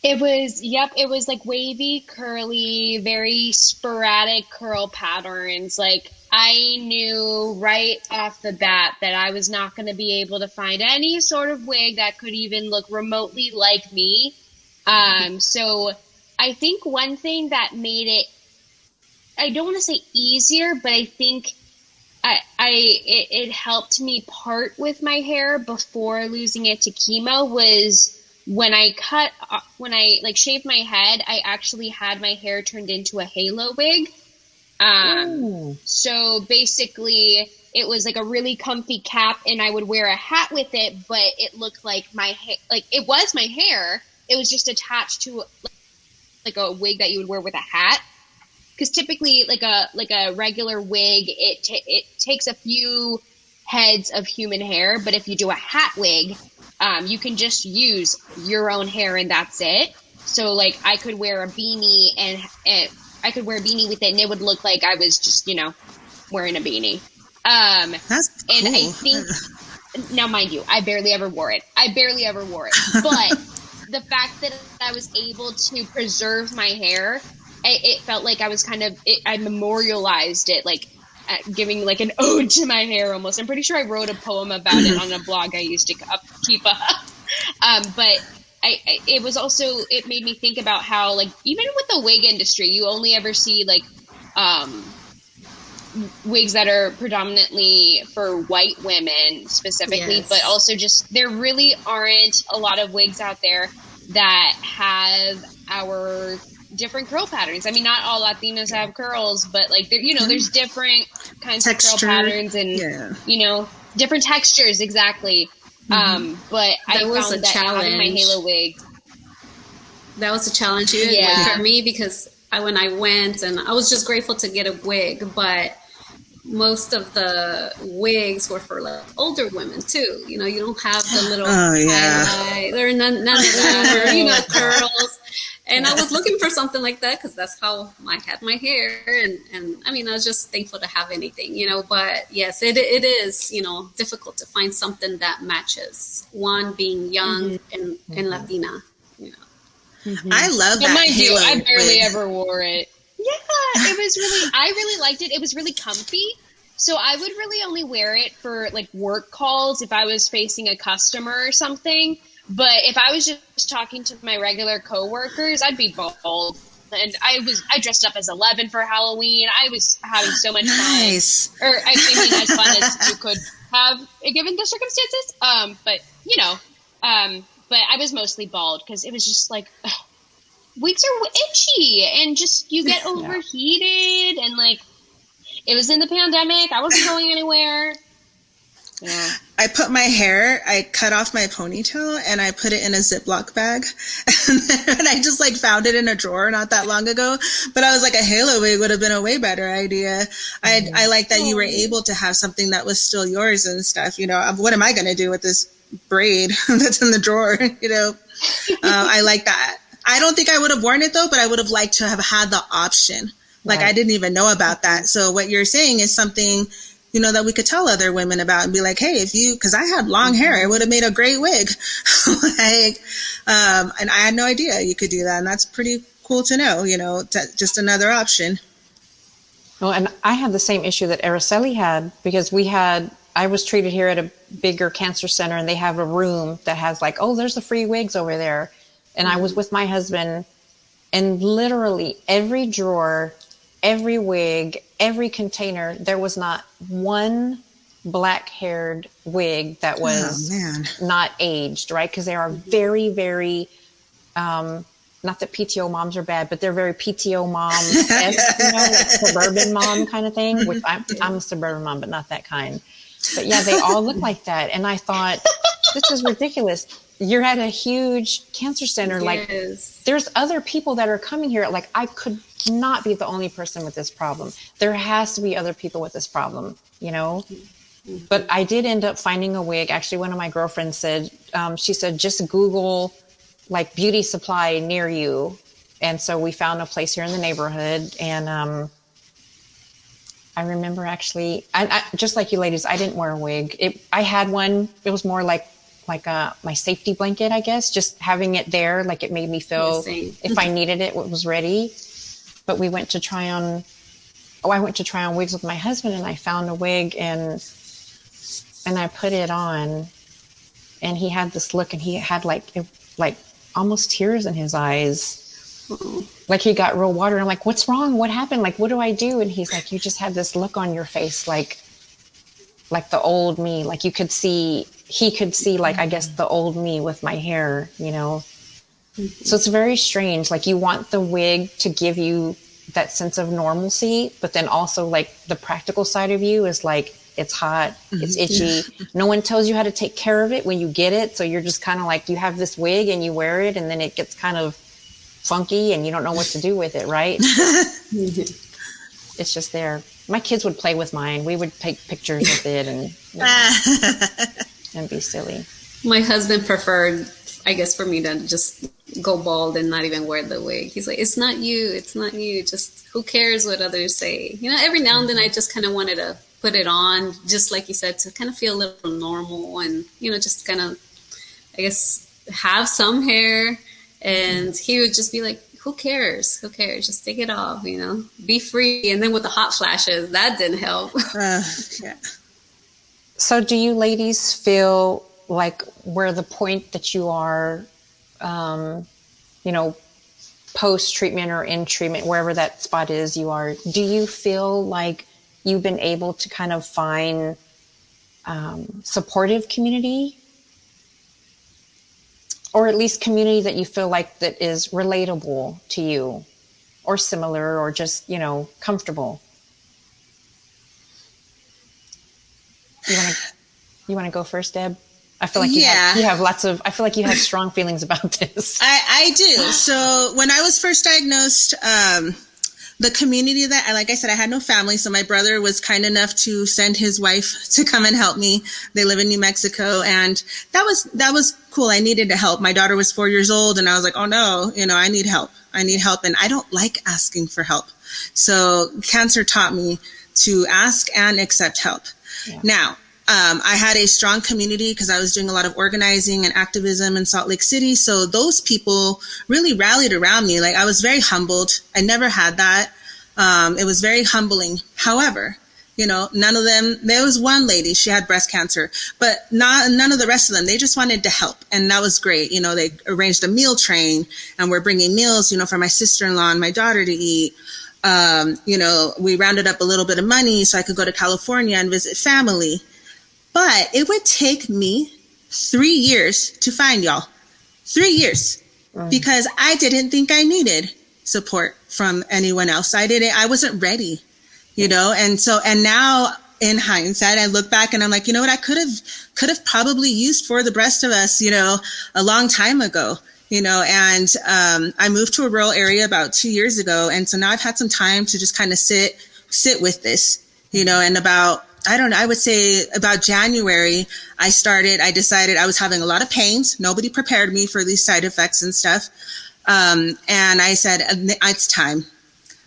It was, yep. It was like wavy, curly, very sporadic curl patterns. Like I knew right off the bat that I was not going to be able to find any sort of wig that could even look remotely like me. So I think one thing that made it, I don't want to say easier, but I think it helped me part with my hair before losing it to chemo was when I shaved my head, I actually had my hair turned into a halo wig. So basically it was like a really comfy cap and I would wear a hat with it, but it looked like my hair, like it was my hair. It was just attached to like a wig that you would wear with a hat. Because typically, like a regular wig, it takes a few heads of human hair. But if you do a hat wig, you can just use your own hair and that's it. So like I could wear a beanie and I could wear a beanie with it, and it would look like I was just wearing a beanie. That's cool. And I think now, mind you, I barely ever wore it. But the fact that I was able to preserve my hair. It felt like I was I memorialized it, like giving like an ode to my hair almost. I'm pretty sure I wrote a poem about it on a blog I used to keep up. But it was also, it made me think about how like, even with the wig industry, you only ever see like wigs that are predominantly for white women specifically, yes. But also just, there really aren't a lot of wigs out there that have our different curl patterns. I mean, not all Latinos have curls, but like there's different kinds of curl patterns and different textures. Exactly. But I found that having my halo wig, that was a challenge for me because when I went, and I was just grateful to get a wig, but most of the wigs were for like older women too. You don't have the little highlight. There are none of them, or curls. And I was looking for something like that because that's how I had my hair. And I mean, I was just thankful to have anything, but yes, it is, difficult to find something that matches. One being young and Latina, I love that. Mind you, halo I barely wig. ever wore it. Yeah, I really liked it. It was really comfy. So I would really only wear it for like work calls if I was facing a customer or something. But if I was just talking to my regular coworkers, I'd be bold. And I dressed up as 11 for Halloween. I was having so much Nice. fun. Or I mean, as fun as you could have given the circumstances. But I was mostly bald because it was just like, wigs are itchy and just you get overheated and like it was in the pandemic. I wasn't going anywhere. Yeah. I cut off my ponytail and I put it in a Ziploc bag. And I just like found it in a drawer not that long ago. But I was like, a halo wig would have been a way better idea. I like that you were able to have something that was still yours and stuff. What am I going to do with this braid that's in the drawer? I like that. I don't think I would have worn it though, but I would have liked to have had the option. Like I didn't even know about that. So what you're saying is something that we could tell other women about and be like, hey, because I had long hair, it would have made a great wig. And I had no idea you could do that. And that's pretty cool to know, just another option. Well, and I had the same issue that Araceli had because I was treated here at a bigger cancer center and they have a room that has like, oh, there's the free wigs over there. And I was with my husband and literally every drawer, every wig, every container, there was not one black-haired wig that was not aged, right? Because they are very, very, not that PTO moms are bad, but they're very PTO mom-esque, like suburban mom kind of thing, which I'm a suburban mom, but not that kind. But yeah, they all look like that. And I thought, this is ridiculous. You're at a huge cancer center. Yes. Like there's other people that are coming here. Like I could not be the only person with this problem. There has to be other people with this problem, But I did end up finding a wig. Actually, one of my girlfriends said, she said, just Google like beauty supply near you. And so we found a place here in the neighborhood. And I remember actually, I just like you ladies, I didn't wear a wig. I had one. It was more like my safety blanket, I guess, just having it there. Like it made me feel if I needed it was ready. But I went to try on wigs with my husband and I found a wig and I put it on and he had this look and he had like almost tears in his eyes. Like he got real watery. I'm like, what's wrong? What happened? Like, what do I do? And he's like, you just had this look on your face. Like the old me, like he could see like, I guess the old me with my hair, So it's very strange. Like you want the wig to give you that sense of normalcy, but then also like the practical side of you is like, it's hot, it's itchy. No one tells you how to take care of it when you get it. So you're just kind of like, you have this wig and you wear it and then it gets kind of funky and you don't know what to do with it. Right. It's just there. My kids would play with mine. We would take pictures with it and be silly. My husband preferred, I guess, for me to just go bald and not even wear the wig. He's like, it's not you. Just who cares what others say? Every now and then I just kind of wanted to put it on, just like you said, to kind of feel a little normal and, just kind of, I guess, have some hair. And he would just be like, who cares? Just take it off, be free. And then with the hot flashes, that didn't help. Yeah. So do you ladies feel like where the point that you are, post-treatment or in treatment, wherever that spot is you are, do you feel like you've been able to kind of find supportive community? Or at least community that you feel like that is relatable to you or similar or just, comfortable? You want to go first, Deb? I feel like you have strong feelings about this. I do. So when I was first diagnosed, the community that, like I said, I had no family. So my brother was kind enough to send his wife to come and help me. They live in New Mexico. And that was cool. I needed to help. My daughter was 4 years old and I was like, oh no, I need help. And I don't like asking for help. So cancer taught me to ask and accept help. Yeah. Now, I had a strong community because I was doing a lot of organizing and activism in Salt Lake City. So those people really rallied around me. Like, I was very humbled. I never had that. It was very humbling. However, none of them, there was one lady, she had breast cancer, but none of the rest of them, they just wanted to help. And that was great. They arranged a meal train and we're bringing meals, for my sister-in-law and my daughter to eat. We rounded up a little bit of money so I could go to California and visit family. But it would take me 3 years to find y'all. 3 years. Because I didn't think I needed support from anyone else. I wasn't ready, and now in hindsight, I look back and I'm like, what I could have probably used For the Rest of Us, a long time ago, and I moved to a rural area about 2 years ago. And so now I've had some time to just kind of sit with this, and I would say about January, I decided I was having a lot of pains. Nobody prepared me for these side effects and stuff. And I said, it's time.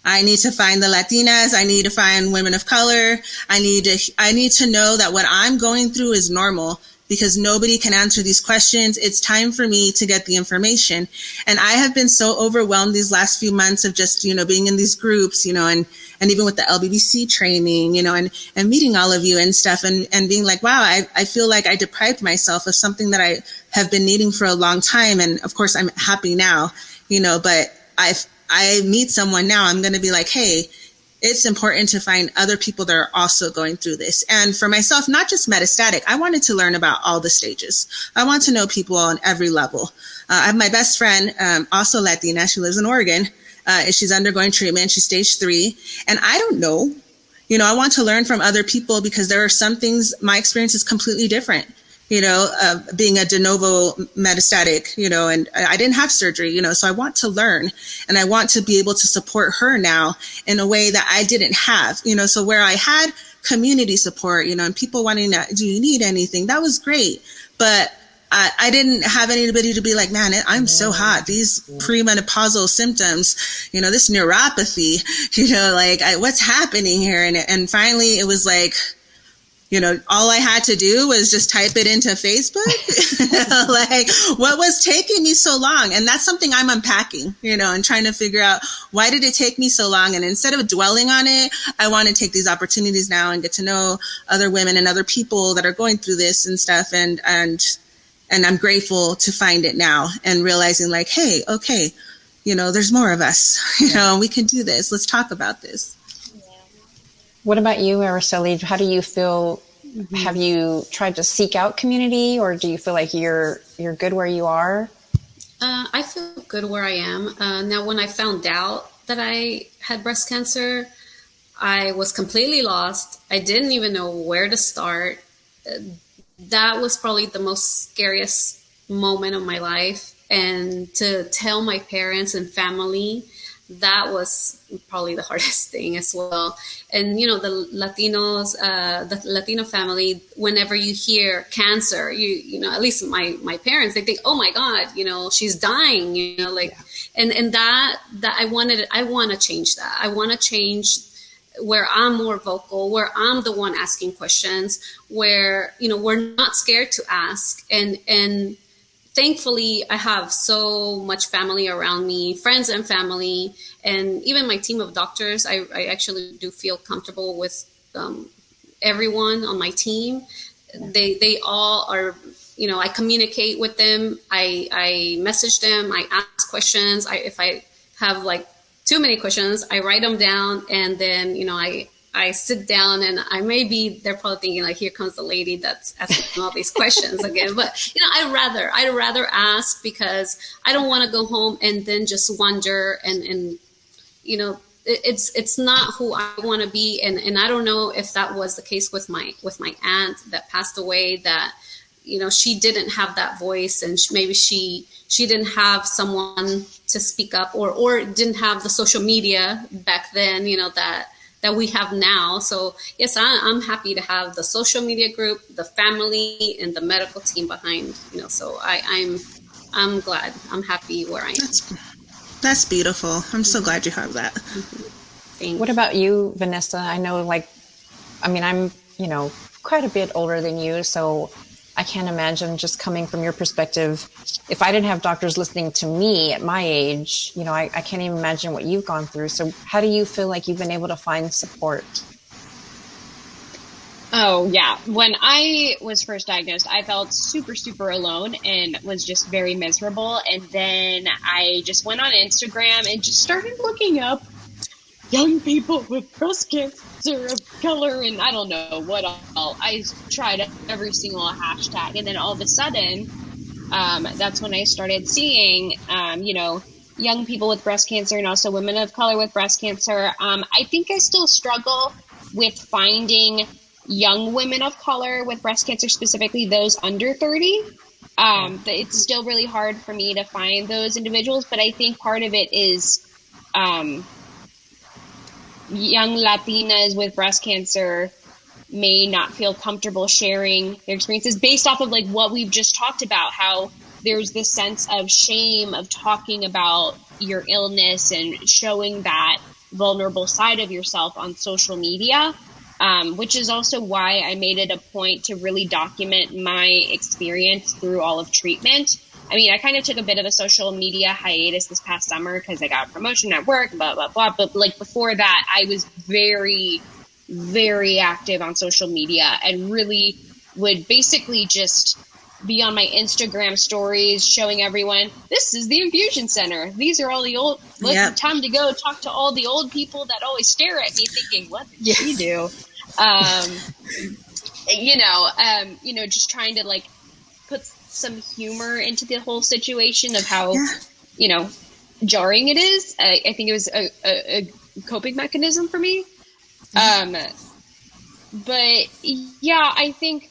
I need to find the Latinas. I need to find women of color. I need to know that what I'm going through is normal because nobody can answer these questions. It's time for me to get the information. And I have been so overwhelmed these last few months of just, being in these groups, and even with the LBBC training, and meeting all of you and stuff and being like, wow, I feel like I deprived myself of something that I have been needing for a long time. And of course I'm happy now, but if I meet someone now, I'm going to be like, hey, it's important to find other people that are also going through this. And for myself, not just metastatic, I wanted to learn about all the stages. I want to know people on every level. I have my best friend, also Latina. She lives in Oregon. She's undergoing treatment. She's stage 3. And I don't know, I want to learn from other people because there are some things, my experience is completely different, being a de novo metastatic, and I didn't have surgery, so I want to learn and I want to be able to support her now in a way that I didn't have, so where I had community support, and people wanting to, do you need anything? That was great. But I didn't have anybody to be like, man, I'm so hot. These premenopausal symptoms, this neuropathy, what's happening here? And finally it was like, all I had to do was just type it into Facebook. Like, what was taking me so long? And that's something I'm unpacking, and trying to figure out, why did it take me so long? And instead of dwelling on it, I want to take these opportunities now and get to know other women and other people that are going through this and stuff. And I'm grateful to find it now and realizing like, hey, okay, there's more of us, we can do this. Let's talk about this. What about you, Araceli? How do you feel? Mm-hmm. Have you tried to seek out community, or do you feel like you're good where you are? I feel good where I am. Now, when I found out that I had breast cancer, I was completely lost. I didn't even know where to start. That was probably the most scariest moment of my life. And to tell my parents and family, that was probably the hardest thing as well. And, the Latinos, the Latino family, whenever you hear cancer, at least my parents, they think, oh my God, she's dying, and that I want to change that. I want to change where I'm more vocal, where I'm the one asking questions, where, we're not scared to ask. And thankfully, I have so much family around me, friends and family, and even my team of doctors. I actually do feel comfortable with everyone on my team. They all are, I communicate with them. I message them. I ask questions. If I have like too many questions, I write them down, and then, I sit down and they're probably thinking like, here comes the lady that's asking all these questions again. But, I'd rather ask, because I don't want to go home and then just wonder and it's not who I want to be. And I don't know if that was the case with my aunt that passed away, that, she didn't have that voice, and maybe she she didn't have someone to speak up, or didn't have the social media back then, that we have now. So yes, I'm happy to have the social media group, the family, and the medical team behind, so I'm glad. I'm happy where I am. That's beautiful. I'm so glad you have that. Thanks. What about you, Vanessa? I know, I'm, quite a bit older than you, so I can't imagine, just coming from your perspective, if I didn't have doctors listening to me at my age, I can't even imagine what you've gone through. So how do you feel like you've been able to find support? Oh, yeah. When I was first diagnosed, I felt super, super alone and was just very miserable. And then I just went on Instagram and just started looking up young people with breast cancer of color, and I don't know what all. I tried every single hashtag, and then all of a sudden, that's when I started seeing, young people with breast cancer and also women of color with breast cancer. I think I still struggle with finding young women of color with breast cancer, specifically those under 30. It's still really hard for me to find those individuals, but I think part of it is young Latinas with breast cancer may not feel comfortable sharing their experiences based off of what we've just talked about, how there's this sense of shame of talking about your illness and showing that vulnerable side of yourself on social media, which is also why I made it a point to really document my experience through all of treatment. I mean, I kind of took a bit of a social media hiatus this past summer because I got a promotion at work, blah, blah, blah. But before that, I was very, very active on social media and really would basically just be on my Instagram stories showing everyone, this is the infusion center. These are all the old, time to go talk to all the old people that always stare at me thinking, what did she do? Just trying to put some humor into the whole situation of how, jarring it is. I think it was a coping mechanism for me. But yeah, I think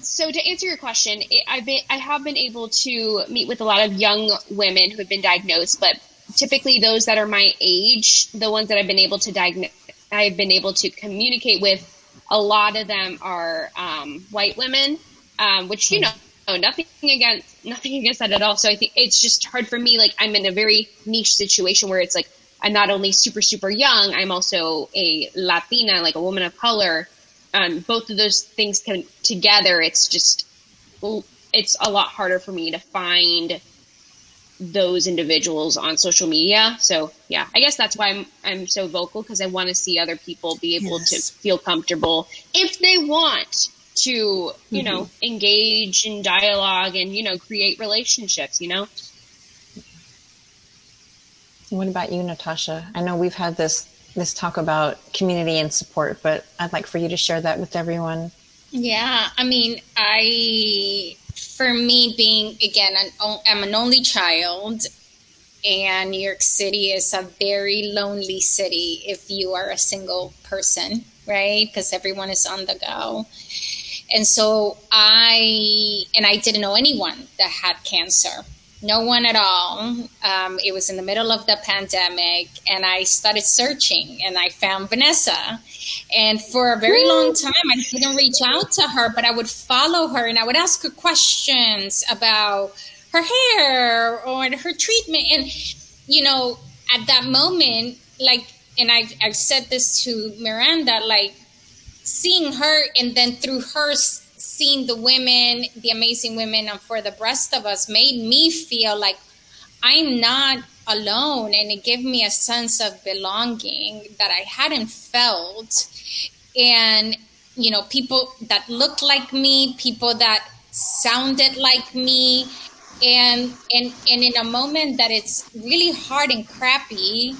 so to answer your question, I have been able to meet with a lot of young women who have been diagnosed, but typically those that are my age, the ones that I've been able to I've been able to communicate with, a lot of them are white women, which, nothing against that at all. So I think it's just hard for me. I'm in a very niche situation where it's I'm not only super, super young, I'm also a Latina, a woman of color. Both of those things come together. It's a lot harder for me to find those individuals on social media. So yeah, I guess that's why I'm so vocal, because I want to see other people be able to feel comfortable if they want to, engage in dialogue and, create relationships, What about you, Natasha? I know we've had this talk about community and support, but I'd like for you to share that with everyone. Yeah, I mean, for me being, again, I'm an only child, and New York City is a very lonely city if you are a single person, right? Because everyone is on the go. And so I didn't know anyone that had cancer. No one at all. It was in the middle of the pandemic, and I started searching, and I found Vanessa. And for a very long time, I didn't reach out to her, but I would follow her, and I would ask her questions about her hair or her treatment. And, at that moment, and I've said this to Miranda, seeing her, and then through her seeing the women, the amazing women, and for the rest of us, made me feel like I'm not alone, and it gave me a sense of belonging that I hadn't felt. And people that looked like me, people that sounded like me, and in a moment that it's really hard and crappy,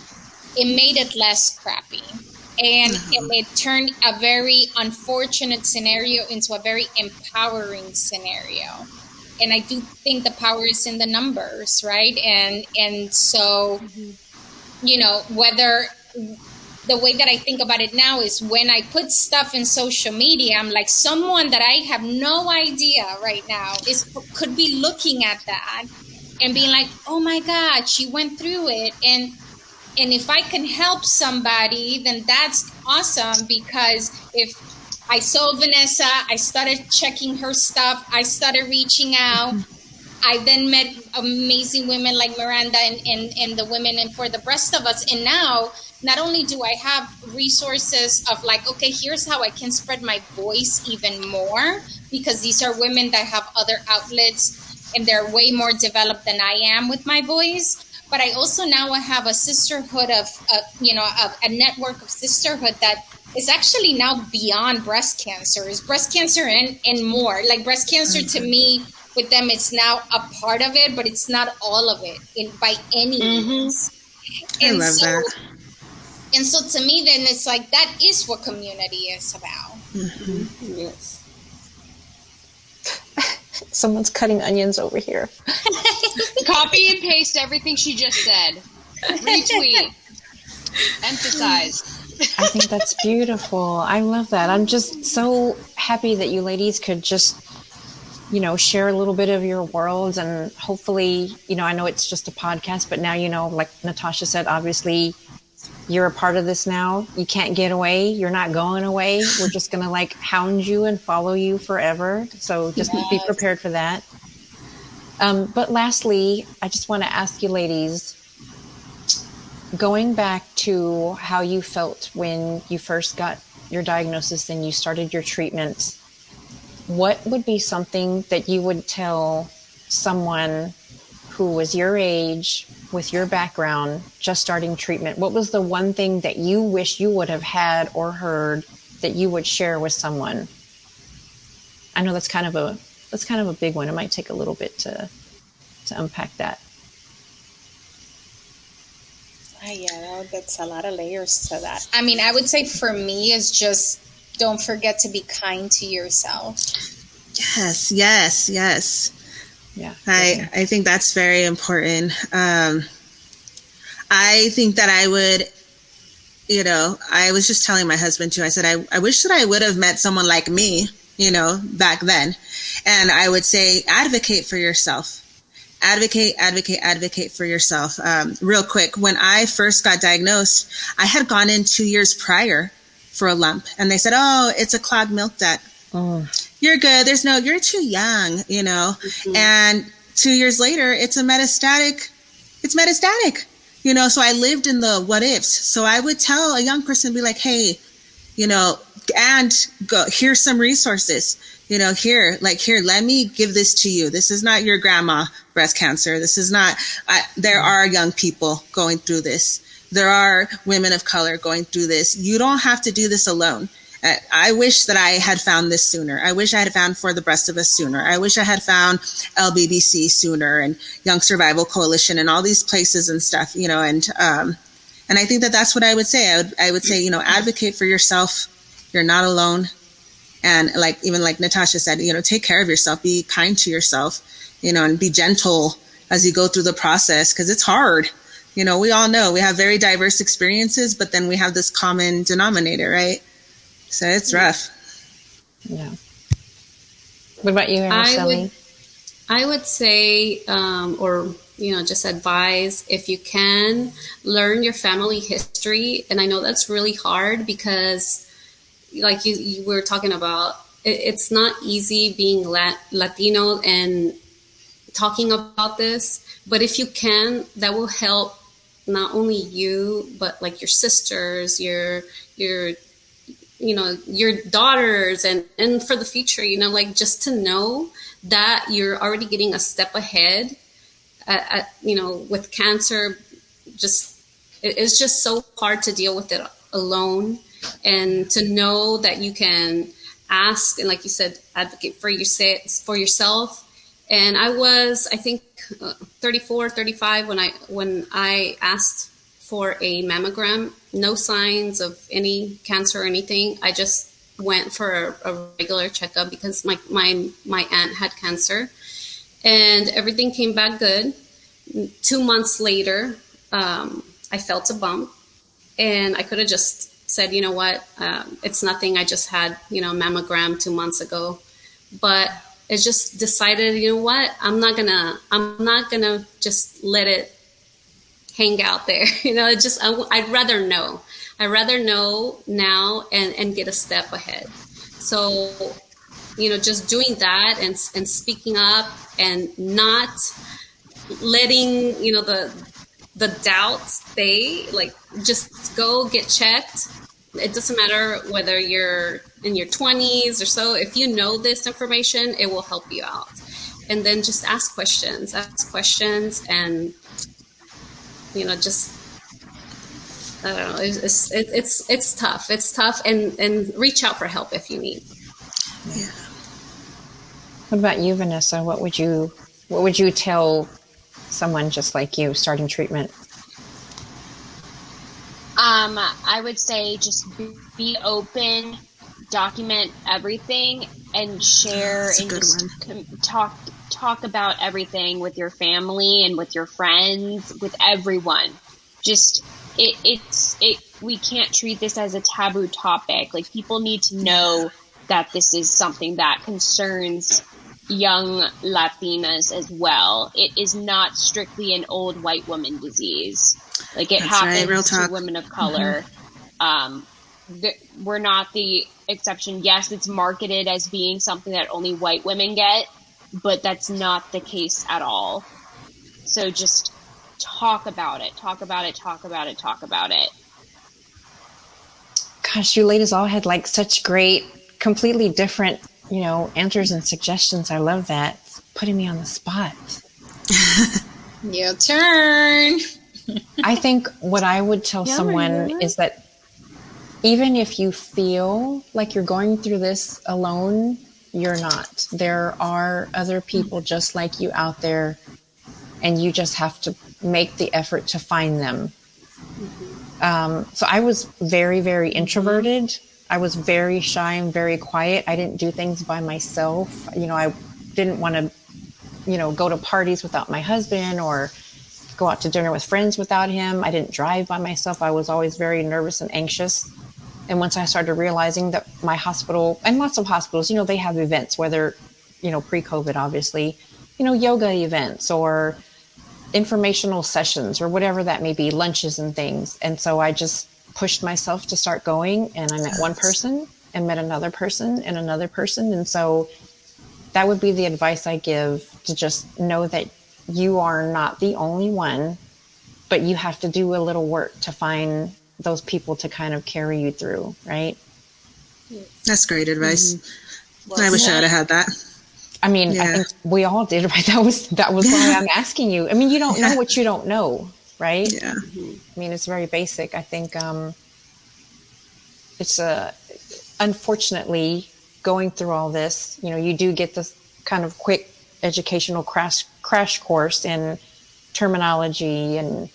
it made it less crappy. And it turned a very unfortunate scenario into a very empowering scenario. And I do think the power is in the numbers, right? And so, whether the way that I think about it now is when I put stuff in social media, I'm like, someone that I have no idea right now could be looking at that and being like, oh my God, she went through it. And if I can help somebody, then that's awesome, because if I saw Vanessa, I started checking her stuff, I started reaching out. I then met amazing women like Miranda and the women and For the Rest of Us. And now, not only do I have resources of like, okay, here's how I can spread my voice even more, because these are women that have other outlets and they're way more developed than I am with my voice. But I also now have a sisterhood of, a network of sisterhood that is actually now beyond breast cancer. It's breast cancer and more. Like breast cancer to me, with them, it's now a part of it, but it's not all of it by any means. I love that. And so to me, then it's like, that is what community is about. Yes. Someone's cutting onions over here. Copy and paste everything she just said. Retweet. Emphasize. I think that's beautiful. I love that. I'm just so happy that you ladies could just, share a little bit of your worlds, and hopefully, I know it's just a podcast, but now, like Natasha said, obviously you're a part of this now. You can't get away. You're not going away. We're just going to hound you and follow you forever. So just be prepared for that. But lastly, I just want to ask you ladies, going back to how you felt when you first got your diagnosis and you started your treatments, what would be something that you would tell someone who was your age, with your background, just starting treatment? What was the one thing that you wish you would have had or heard that you would share with someone? I know that's kind of a big one. It might take a little bit to unpack that. Yeah, that's a lot of layers to that. I mean, I would say for me is just, don't forget to be kind to yourself. Yes. Yeah. I think that's very important. I think that I would, I was just telling my husband too, I said, I wish that I would have met someone like me, back then. And I would say, advocate for yourself. Advocate for yourself. Real quick, when I first got diagnosed, I had gone in 2 years prior for a lump, and they said, oh, it's a clogged milk duct. Oh. You're good. You're too young, and 2 years later, it's metastatic. So I lived in the what ifs. So I would tell a young person, be like, hey, and go, here's some resources, here, let me give this to you. This is not your grandma breast cancer. This is not, there are young people going through this. There are women of color going through this. You don't have to do this alone. I wish that I had found this sooner. I wish I had found For the Rest of Us sooner. I wish I had found LBBC sooner, and Young Survival Coalition and all these places and stuff, and I think that that's what I would say. I would say, advocate for yourself. You're not alone. And even like Natasha said, take care of yourself, be kind to yourself, and be gentle as you go through the process, because it's hard. We all know we have very diverse experiences, but then we have this common denominator, right? So it's rough. Yeah. What about you, Araceli? I would say, just advise, if you can, learn your family history. And I know that's really hard because, like you were talking about, it's not easy being Latino and talking about this. But if you can, that will help not only you, but like your sisters, your daughters, and for the future, just to know that you're already getting a step ahead with cancer. It's just so hard to deal with it alone, and to know that you can ask, and like you said, advocate for yourself. And I was, I think, 34, 35 when I asked for a mammogram. No signs of any cancer or anything. I just went for a regular checkup because my aunt had cancer, and everything came back good. 2 months later, I felt a bump, And I could have just said, you know what, it's nothing. I just had, a mammogram 2 months ago. But it just decided, you know what, I'm not gonna just let it hang out there. I'd rather know. I'd rather know now and get a step ahead. So, just doing that and speaking up and not letting, the doubts stay, like, just go get checked. It doesn't matter whether you're in your 20s or so. If you know this information, it will help you out. And then just ask questions and, just, I don't know. It's tough. It's tough, and reach out for help if you need. Yeah. What about you, Vanessa? What would you tell someone just like you starting treatment? I would say just be open, document everything, and share, and just talk about everything with your family and with your friends, with everyone. Just we can't treat this as a taboo topic. Like, people need to know that this is something that concerns young Latinas as well. It is not strictly an old white woman disease. Like, it happens to women of color. We're not the exception. Yes, it's marketed as being something that only white women get, but that's not the case at all. So just talk about it. Gosh, you ladies all had like such great, completely different, answers and suggestions. I love that. It's putting me on the spot. Your turn. I think what I would tell someone is that even if you feel like you're going through this alone, you're not. There are other people just like you out there, and you just have to make the effort to find them. So I was very, very introverted. I was very shy and very quiet. I didn't do things by myself. I didn't want to, go to parties without my husband or go out to dinner with friends without him. I didn't drive by myself. I was always very nervous and anxious. And once I started realizing that my hospital, and lots of hospitals, they have events, whether, pre-COVID, obviously, yoga events or informational sessions or whatever that may be, lunches and things. And so I just pushed myself to start going, and I met one person and met another person and another person. And so that would be the advice I give, to just know that you are not the only one, but you have to do a little work to find those people to kind of carry you through, right? That's great advice. Well, I wish I would have had that. I mean, I think we all did, right? That was why I'm asking you. I mean, you don't know what you don't know, right? Yeah. I mean, it's very basic. I think it's unfortunately, going through all this, you do get this kind of quick educational crash course in terminology and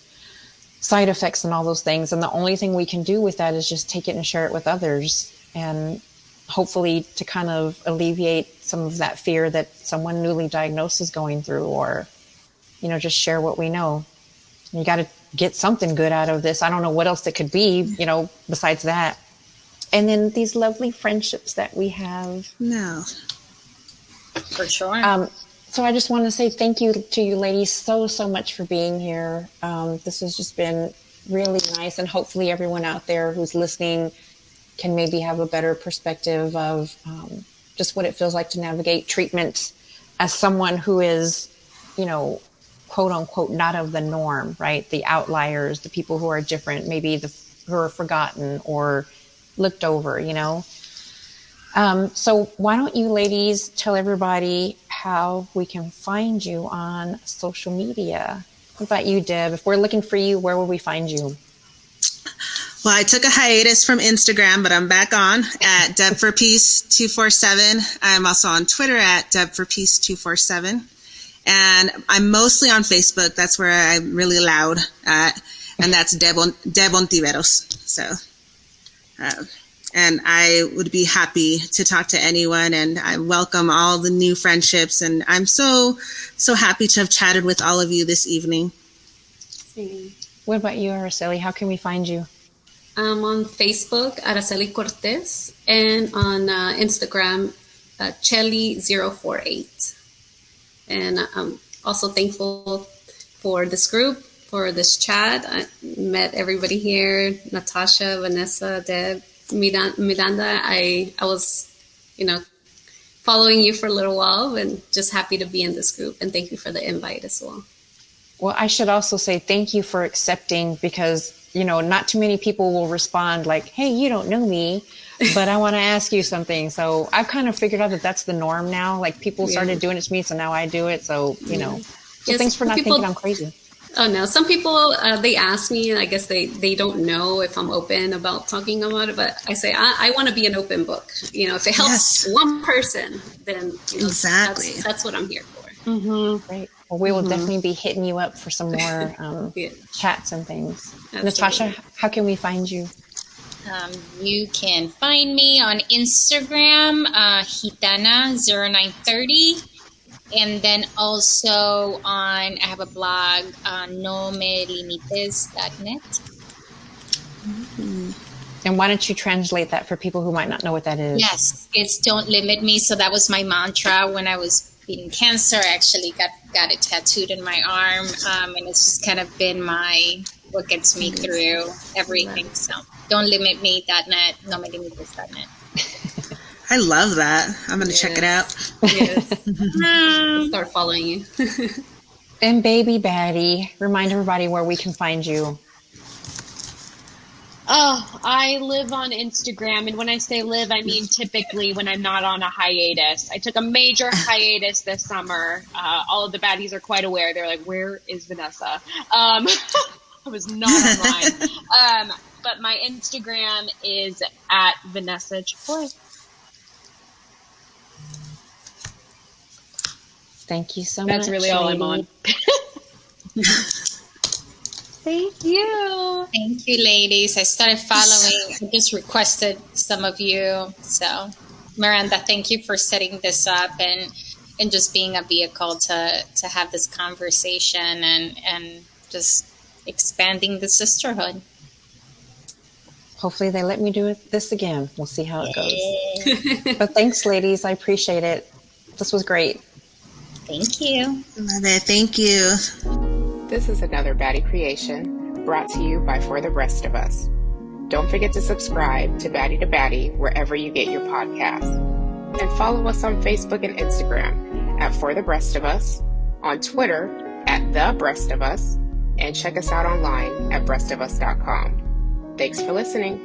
side effects and all those things. And the only thing we can do with that is just take it and share it with others, and hopefully to kind of alleviate some of that fear that someone newly diagnosed is going through, or, just share what we know. You got to get something good out of this. I don't know what else it could be, besides that. And then these lovely friendships that we have. No. For sure. So I just want to say thank you to you ladies so much for being here. This has just been really nice, and hopefully everyone out there who's listening can maybe have a better perspective of just what it feels like to navigate treatment as someone who is, quote unquote, not of the norm, right? The outliers, the people who are different, maybe who are forgotten or looked over, So why don't you ladies tell everybody how we can find you on social media? What about you, Deb? If we're looking for you, where will we find you? Well, I took a hiatus from Instagram, but I'm back on at Deb for Peace 247. I'm also on Twitter at Deb for Peace 247. And I'm mostly on Facebook. That's where I'm really loud at. And that's Deb Ontiveros. So, and I would be happy to talk to anyone, and I welcome all the new friendships. And I'm so happy to have chatted with all of you this evening. What about you, Araceli? How can we find you? I'm on Facebook, Araceli Cortez, and on Instagram, Chelly048. And I'm also thankful for this group, for this chat. I met everybody here, Natasha, Vanessa, Deb, Miranda. I was, following you for a little while and just happy to be in this group. And thank you for the invite as well. Well, I should also say thank you for accepting, because, not too many people will respond like, hey, you don't know me, but I want to ask you something. So I've kind of figured out that that's the norm now. Like people started doing it to me, so now I do it. So, so thanks for not thinking I'm crazy. Oh, no. Some people, they ask me, I guess they don't know if I'm open about talking about it, but I say, I want to be an open book. If it helps one person, then exactly. That's what I'm here for. Mm-hmm. Great. Well, we will definitely be hitting you up for some more chats and things. Absolutely. Natasha, how can we find you? You can find me on Instagram, Gitana0930. And then also I have a blog, nomelimites.net. Mm-hmm. And why don't you translate that for people who might not know what that is? Yes, it's Don't Limit Me. So that was my mantra when I was beating cancer. I actually got it tattooed in my arm. And it's just kind of been what gets me through everything. So don'tlimitme.net, nomelimites.net. I love that. I'm going to check it out. Yes. Start following you. And baby Baddie, remind everybody where we can find you. Oh, I live on Instagram. And when I say live, I mean typically when I'm not on a hiatus. I took a major hiatus this summer. All of the baddies are quite aware. They're like, where is Vanessa? I was not online. But my Instagram is at Vanessa Chipoy. Thank you so much. That's really all I'm on. Thank you. Thank you, ladies. I started following. I just requested some of you. So, Miranda, thank you for setting this up and just being a vehicle to have this conversation and just expanding the sisterhood. Hopefully they let me do this again. We'll see how it goes. But thanks, ladies. I appreciate it. This was great. Thank you. Love it. Thank you. This is another Baddie creation brought to you by For the Rest of Us. Don't forget to subscribe to Baddie to Baddie wherever you get your podcasts. And follow us on Facebook and Instagram at For the Breast of Us, on Twitter at The Breast of Us, and check us out online at breastofus.com. Thanks for listening.